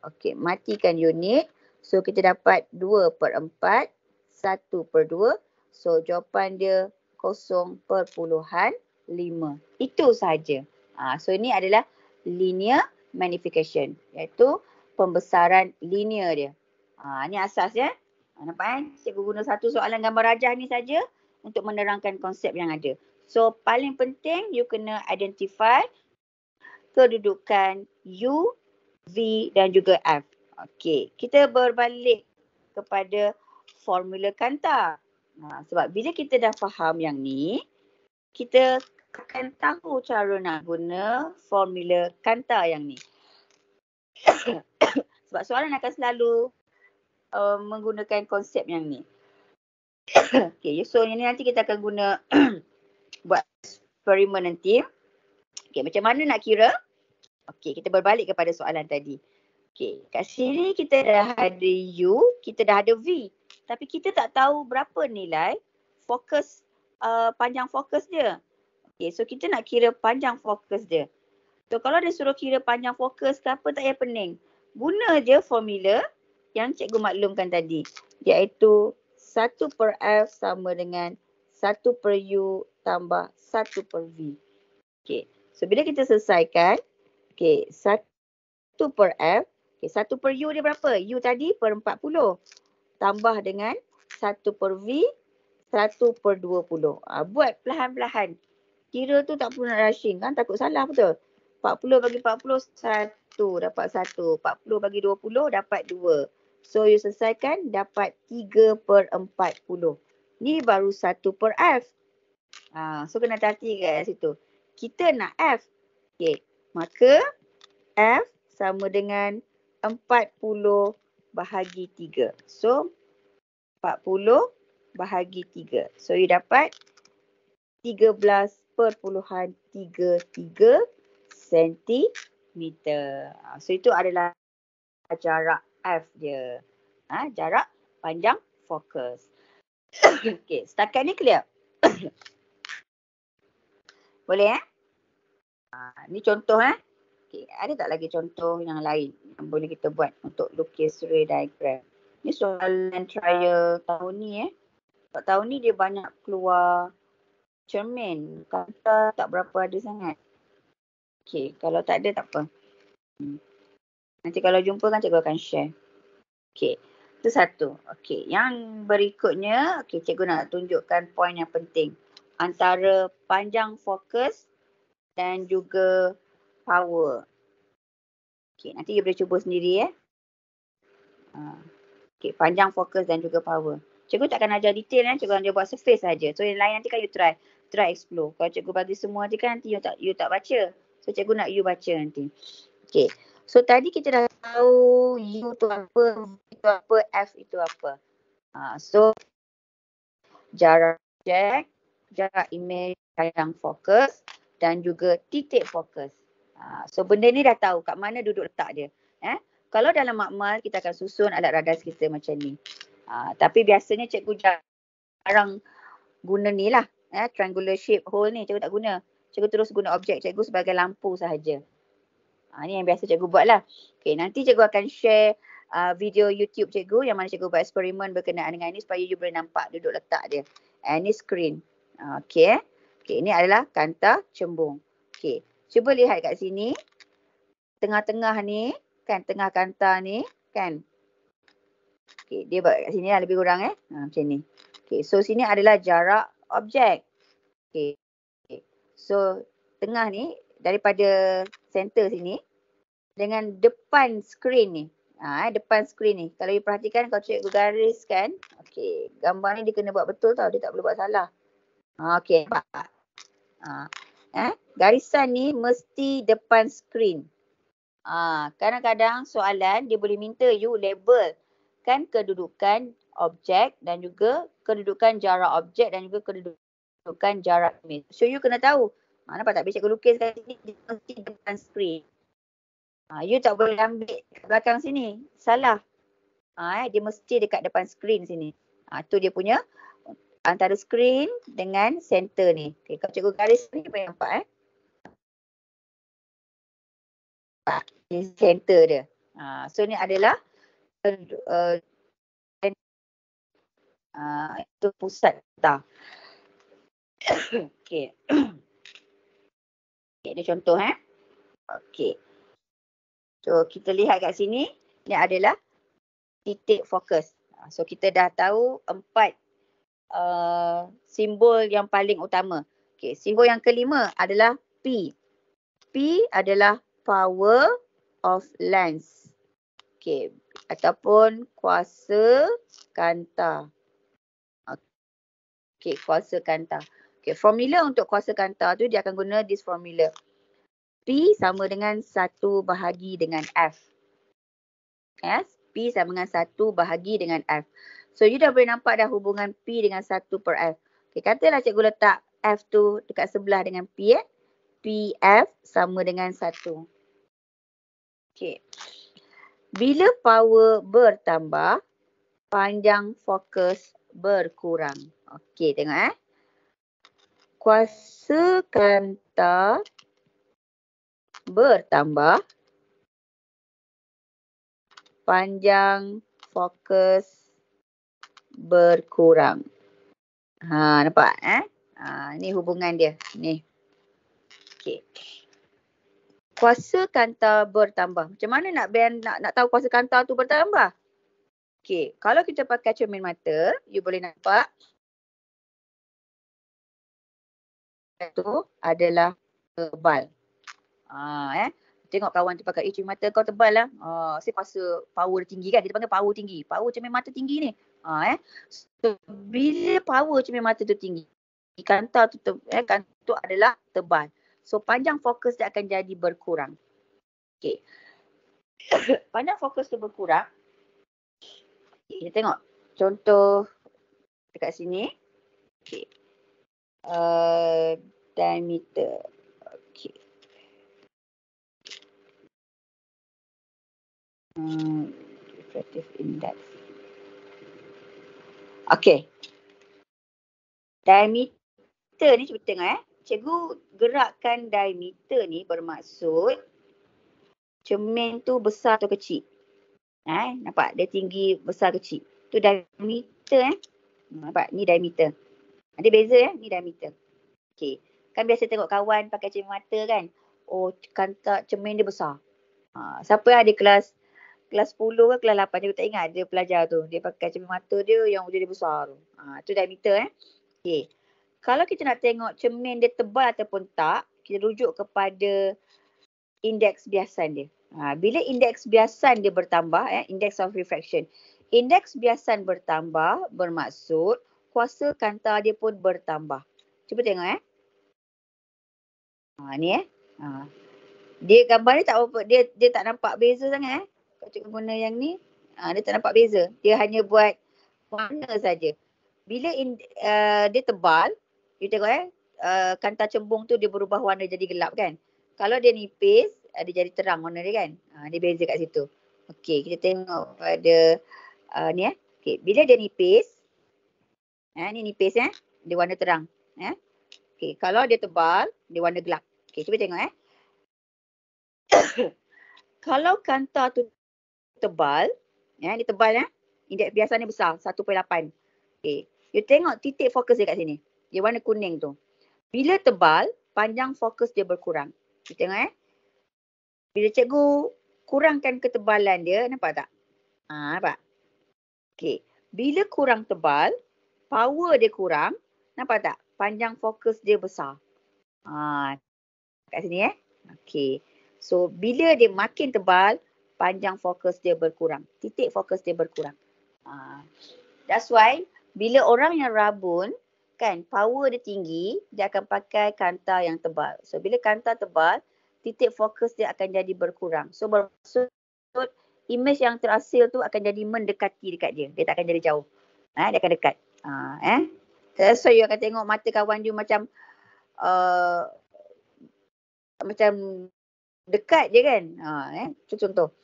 Okey, matikan unit. So kita dapat 2/4, 1/2. So jawapan dia 0.5. Itu sahaja. So ini adalah linear magnification, iaitu pembesaran linear dia. Ini asas ya. Nampak kan? Cikgu guna satu soalan gambar rajah ni saja untuk menerangkan konsep yang ada. So paling penting you kena identify kedudukan U, V dan juga F. Okey, kita berbalik kepada formula Cantor. Sebab bila kita dah faham yang ni, kita akan tahu cara nak guna formula Cantor yang ni. Sebab soalan akan selalu menggunakan konsep yang ni. Okay, so yang ni nanti kita akan guna buat eksperimen nanti. Okay, macam mana nak kira? Okay, kita berbalik kepada soalan tadi. Okay, kat sini kita dah ada U, kita dah ada V. Tapi kita tak tahu berapa nilai fokus, panjang fokus dia. Okay, so kita nak kira panjang fokus dia. So kalau dia suruh kira panjang fokus ke apa, tak payah pening. Guna je formula yang cikgu maklumkan tadi. Iaitu 1/F sama dengan 1/U tambah 1/V. Okay, so bila kita selesaikan, okay, 1/F, okay, 1/U dia berapa? U tadi per 40. Tambah dengan 1/V, 1/20. Buat perlahan-lahan. Kira tu tak perlu nak rushing kan, takut salah betul. 40 bagi 40, 1 dapat 1. 40 bagi 20 dapat 2. So you selesaikan dapat 3/40. Ni baru 1/F. So kena hati-hati kat situ. Kita nak F. Okay, maka F sama dengan 40 bahagi 3. So 40 bahagi 3. So you dapat 13.33 cm. So itu adalah jarak F dia. Jarak panjang fokus. Okay, setakat ni clear? Boleh ni contoh Okay, ada tak lagi contoh yang lain yang boleh kita buat untuk lukis ray diagram? Ni soalan trial tahun ni tahun ni dia banyak keluar cermin. Kata tak berapa ada sangat. Okay, kalau tak ada tak apa. Nanti kalau jumpa kan cikgu akan share. Okay, itu satu. Okay, yang berikutnya, okay, cikgu nak tunjukkan poin yang penting. Antara panjang fokus dan juga power. Okay, nanti you boleh cuba sendiri Okay, panjang fokus dan juga power. Cikgu takkan ajar detail cikgu hanya buat surface saja. So yang lain nanti kan you try explore. Kalau cikgu bagi semua je kan nanti you tak baca. So cikgu nak you baca nanti. Okay, so tadi kita dah tahu U tu apa, V tu apa, F itu apa. So jarak objek, jarak image, panjang fokus dan juga titik fokus. So benda ni dah tahu kat mana duduk letak dia. Kalau dalam makmal kita akan susun alat radas kita macam ni. Tapi biasanya cikgu jarang guna ni lah. Triangular shape hole ni cikgu tak guna. Cikgu terus guna objek cikgu sebagai lampu sahaja. Ni yang biasa cikgu buat lah. Okay, nanti cikgu akan share video YouTube cikgu yang mana cikgu buat eksperimen berkenaan dengan ini supaya you boleh nampak duduk letak dia. Ni screen. Okay, ini adalah kanta cembung. Okay, cuba lihat kat sini. Tengah-tengah ni, kan tengah kanta ni, kan. Okay, dia buat kat sini lah lebih kurang macam ni. Okay, so sini adalah jarak objek. Okay, so tengah ni daripada center sini dengan depan skrin ni. Depan skrin ni. Kalau you perhatikan, kalau cikgu gariskan, okay, gambar ni dia kena buat betul tau. Dia tak boleh buat salah. Okay, nampak? Garisan ni mesti depan skrin. Kadang-kadang soalan dia boleh minta you label kan kedudukan objek dan juga kedudukan jarak objek dan juga kedudukan jarak image. So you kena tahu. Nampak tak? Bila cikgu lukis kat sini, dia mesti depan skrin. You tak boleh ambil kat belakang sini. Salah. Dia mesti dekat depan skrin sini. Tu dia punya antara skrin dengan center ni. Okay, kalau cikgu garis ni boleh nampak Ni center dia. So ni adalah itu pusat data. Okey. Okay, ni contoh Okey. So kita lihat kat sini, ni adalah titik fokus. So kita dah tahu 4 simbol yang paling utama. Okey, simbol yang kelima adalah P. P adalah power of lens. Okey, ataupun kuasa kanta. Okey, kuasa kanta. Okey, formula untuk kuasa kanta tu dia akan guna this formula. P sama dengan 1 bahagi dengan F. Yes, P sama dengan 1 bahagi dengan F. So you dah boleh nampak dah hubungan P dengan 1 per F. Okey, katalah cikgu letak F tu dekat sebelah dengan P PF sama dengan 1. Okey. Bila power bertambah, panjang fokus berkurang. Okey, tengok Kuasa kanta bertambah, panjang fokus berkurang. Nampak ni hubungan dia. Ni. Okey. Kuasa kanta bertambah. Macam mana nak tahu kuasa kanta tu bertambah? Okey, kalau kita pakai cermin mata, you boleh nampak itu adalah tebal. Tengok kawan tu pakai cermin mata kau tebal lah. Saya kuasa power tinggi kan. Dia panggil power tinggi. Power cermin mata tinggi ni. So, bila power cermin mata tu tinggi, kanta tu adalah tebal. So panjang fokus dia akan jadi berkurang. Okey. Panjang fokus tu berkurang. Kita tengok contoh dekat sini. Okey. Diameter. Okey. Refractive index. Okey. Diameter ni cuba tengok Cikgu gerakkan diameter ni bermaksud cermin tu besar atau kecil. Nampak dia tinggi, besar, kecil. Tu diameter Nampak ni diameter. Ada beza ni diameter. Okey. Kan biasa tengok kawan pakai cermin mata kan. Oh, kanta cermin dia besar. Siapa yang ada kelas 10 ke kelas 8 cikgu tak ingat ada pelajar tu. Dia pakai cermin mata dia yang wujud dia besar tu. Tu diameter Okey. Kalau kita nak tengok cermin dia tebal ataupun tak, kita rujuk kepada indeks biasan dia. Bila indeks biasan dia bertambah, index of refraction. Indeks biasan bertambah bermaksud kuasa kanta dia pun bertambah. Cuba tengok ni Dia gambar ni tak apa, dia tak nampak beza sangat Kalau cikgu guna yang ni, dia tak nampak beza. Dia hanya buat warna saja. Bila dia tebal, you tengok kanta cembung tu dia berubah warna jadi gelap kan. Kalau dia nipis, dia jadi terang warna dia kan. Dia beza kat situ. Okey, kita tengok pada ni Okey, bila dia nipis, ni nipis dia warna terang. Okey, kalau dia tebal, dia warna gelap. Okey, cuba tengok Kalau kanta tu tebal, dia tebal indeks biasanya besar, 1.8. Okey, you tengok titik fokus dia kat sini. Dia warna kuning tu. Bila tebal, panjang fokus dia berkurang. Kita tengok Bila cikgu kurangkan ketebalan dia, nampak tak? Nampak? Okey. Bila kurang tebal, power dia kurang, nampak tak? Panjang fokus dia besar. Kat sini Okey. So bila dia makin tebal, panjang fokus dia berkurang. Titik fokus dia berkurang. That's why bila orang yang rabun kan power dia tinggi, dia akan pakai kanta yang tebal. So bila kanta tebal, titik fokus dia akan jadi berkurang. So bermaksud image yang terhasil tu akan jadi mendekati dekat dia. Dia tak akan jadi jauh. Dia akan dekat. So you akan tengok mata kawan you macam macam dekat je kan. Itu contoh.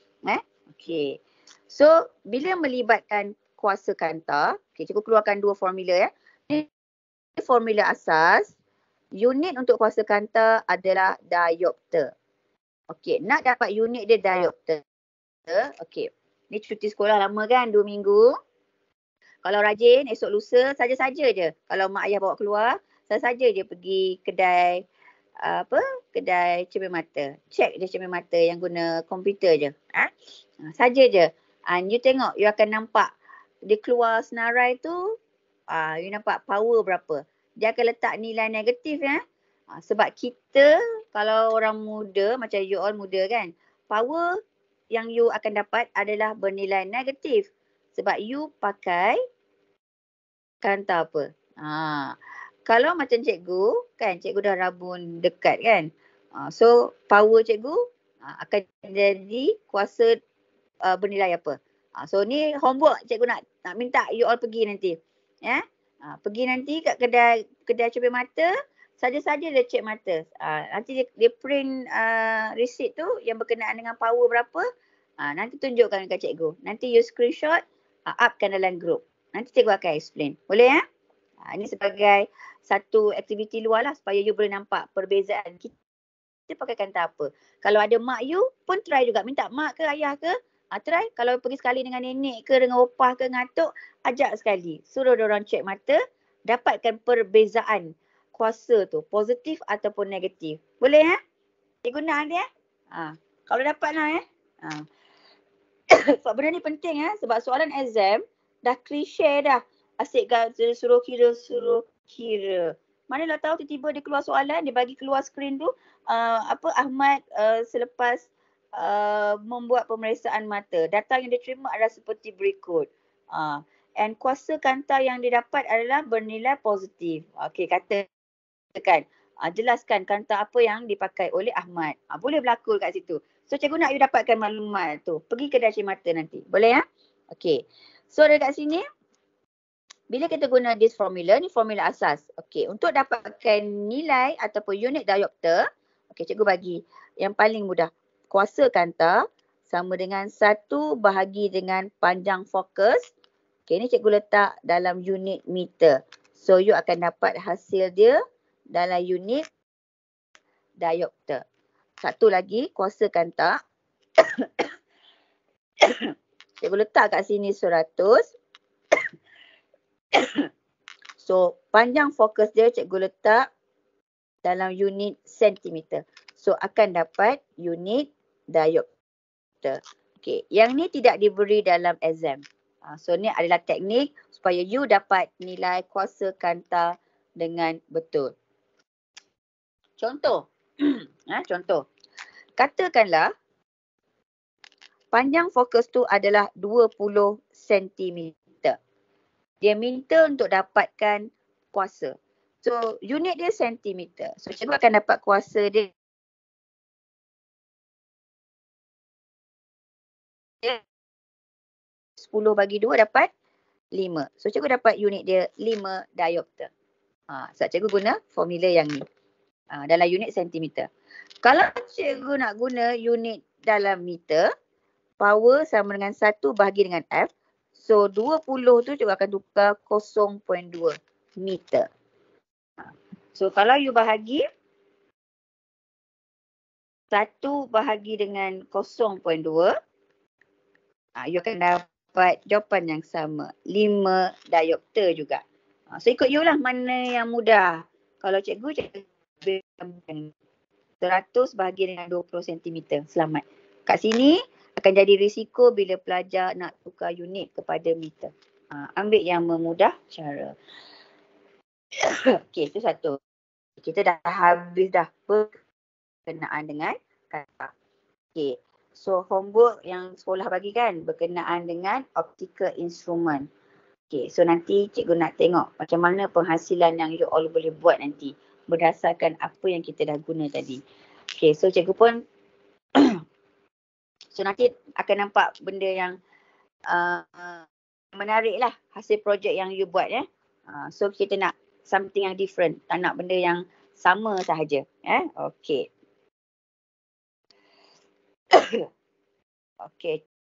Okay. So bila melibatkan kuasa kanta, okay, cikgu keluarkan dua formula ya. Ini formula asas. Unit untuk kuasa kanta adalah diopter. Okey, nak dapat unit dia diopter. Okey. Ni cuti sekolah lama kan, 2 minggu. Kalau rajin, esok lusa saja-saja je. Kalau mak ayah bawa keluar, saja-saja je pergi kedai kedai cermin mata. Check dia cermin mata yang guna komputer je. Saja je. You tengok, you akan nampak dia keluar senarai tu, you nampak power berapa. Dia akan letak nilai negatif ya. Sebab kita kalau orang muda, macam you all muda kan, power yang you akan dapat adalah bernilai negatif. Sebab you pakai kanta apa. Kalau macam cikgu, kan cikgu dah rabun dekat kan. So power cikgu akan jadi kuasa bernilai apa. So ni homework cikgu nak minta you all pergi nanti. Ya. Pergi nanti kat kedai cermin mata, saja-saja dia cek mata. Nanti dia print receipt tu yang berkenaan dengan power berapa. Nanti tunjukkan dekat cikgu. Nanti you screenshot, upkan dalam group. Nanti cikgu akan explain. Boleh ya? Ini sebagai satu aktiviti luar lah supaya you boleh nampak perbezaan. Kita pakai kanta apa. Kalau ada mak you pun try juga. Minta mak ke ayah ke. Try. Kalau pergi sekali dengan nenek ke dengan opah ke ngatuk, ajak sekali. Suruh diorang cek mata. Dapatkan perbezaan kuasa tu. Positif ataupun negatif. Boleh ya? Cikgu nak dia. Kalau dapat lah ya. Sebab benda ni penting ya. Sebab soalan exam dah klise dah. Asyik suruh kira. Manalah tahu tiba-tiba dia keluar soalan, dia bagi keluar skrin tu. Ahmad selepas membuat pemeriksaan mata. Data yang dia terima adalah seperti berikut. And kuasa kanta yang dia dapat adalah bernilai positif. Okey, katakan. Jelaskan kanta apa yang dipakai oleh Ahmad. Boleh berlaku kat situ. So cikgu nak you dapatkan maklumat tu. Pergi ke kedai mata nanti. Boleh ya? Okey. So dekat sini, bila kita guna this formula, ni formula asas. Okey, untuk dapatkan nilai ataupun unit diopter, okey cikgu bagi yang paling mudah. Kuasa kanta sama dengan 1 bahagi dengan panjang fokus. Okey, ni cikgu letak dalam unit meter. So you akan dapat hasil dia dalam unit diopter. Satu lagi, kuasa kanta. Cikgu letak kat sini 100. So, panjang fokus dia cikgu letak dalam unit sentimeter. So, akan dapat unit diopter. Okey, yang ni tidak diberi dalam exam. So, ni adalah teknik supaya you dapat nilai kuasa kanta dengan betul. Contoh. Contoh. Katakanlah panjang fokus tu adalah 20 cm. Dia minta untuk dapatkan kuasa. So, unit dia sentimeter. So, cikgu akan dapat kuasa dia 10 bagi 2 dapat 5. So, cikgu dapat unit dia 5 diopter. Sebab cikgu guna formula yang ni. Dalam unit sentimeter. Kalau cikgu nak guna unit dalam meter, power sama dengan 1 bahagi dengan F. So, 20 tu cikgu akan tukar 0.2 meter. So, kalau you bahagi 1 bahagi dengan 0.2, you akan dapat jawapan yang sama. 5 diopter juga. So, ikut you lah mana yang mudah. Kalau cikgu 100 bahagi dengan 20 cm. Selamat. Kat sini akan jadi risiko bila pelajar nak tukar unit kepada meter. Ambil yang memudah cara. Okey, itu satu. Kita dah habis dah berkenaan dengan kata. Okey. So homework yang sekolah bagi kan berkenaan dengan optical instrument. Okey, so nanti cikgu nak tengok macam mana penghasilan yang you all boleh buat nanti berdasarkan apa yang kita dah guna tadi. Okay, so cikgu pun so nanti akan nampak benda yang menarik lah hasil projek yang you buat ya. So kita nak something yang different, tak nak benda yang sama sahaja. Okay. Okay.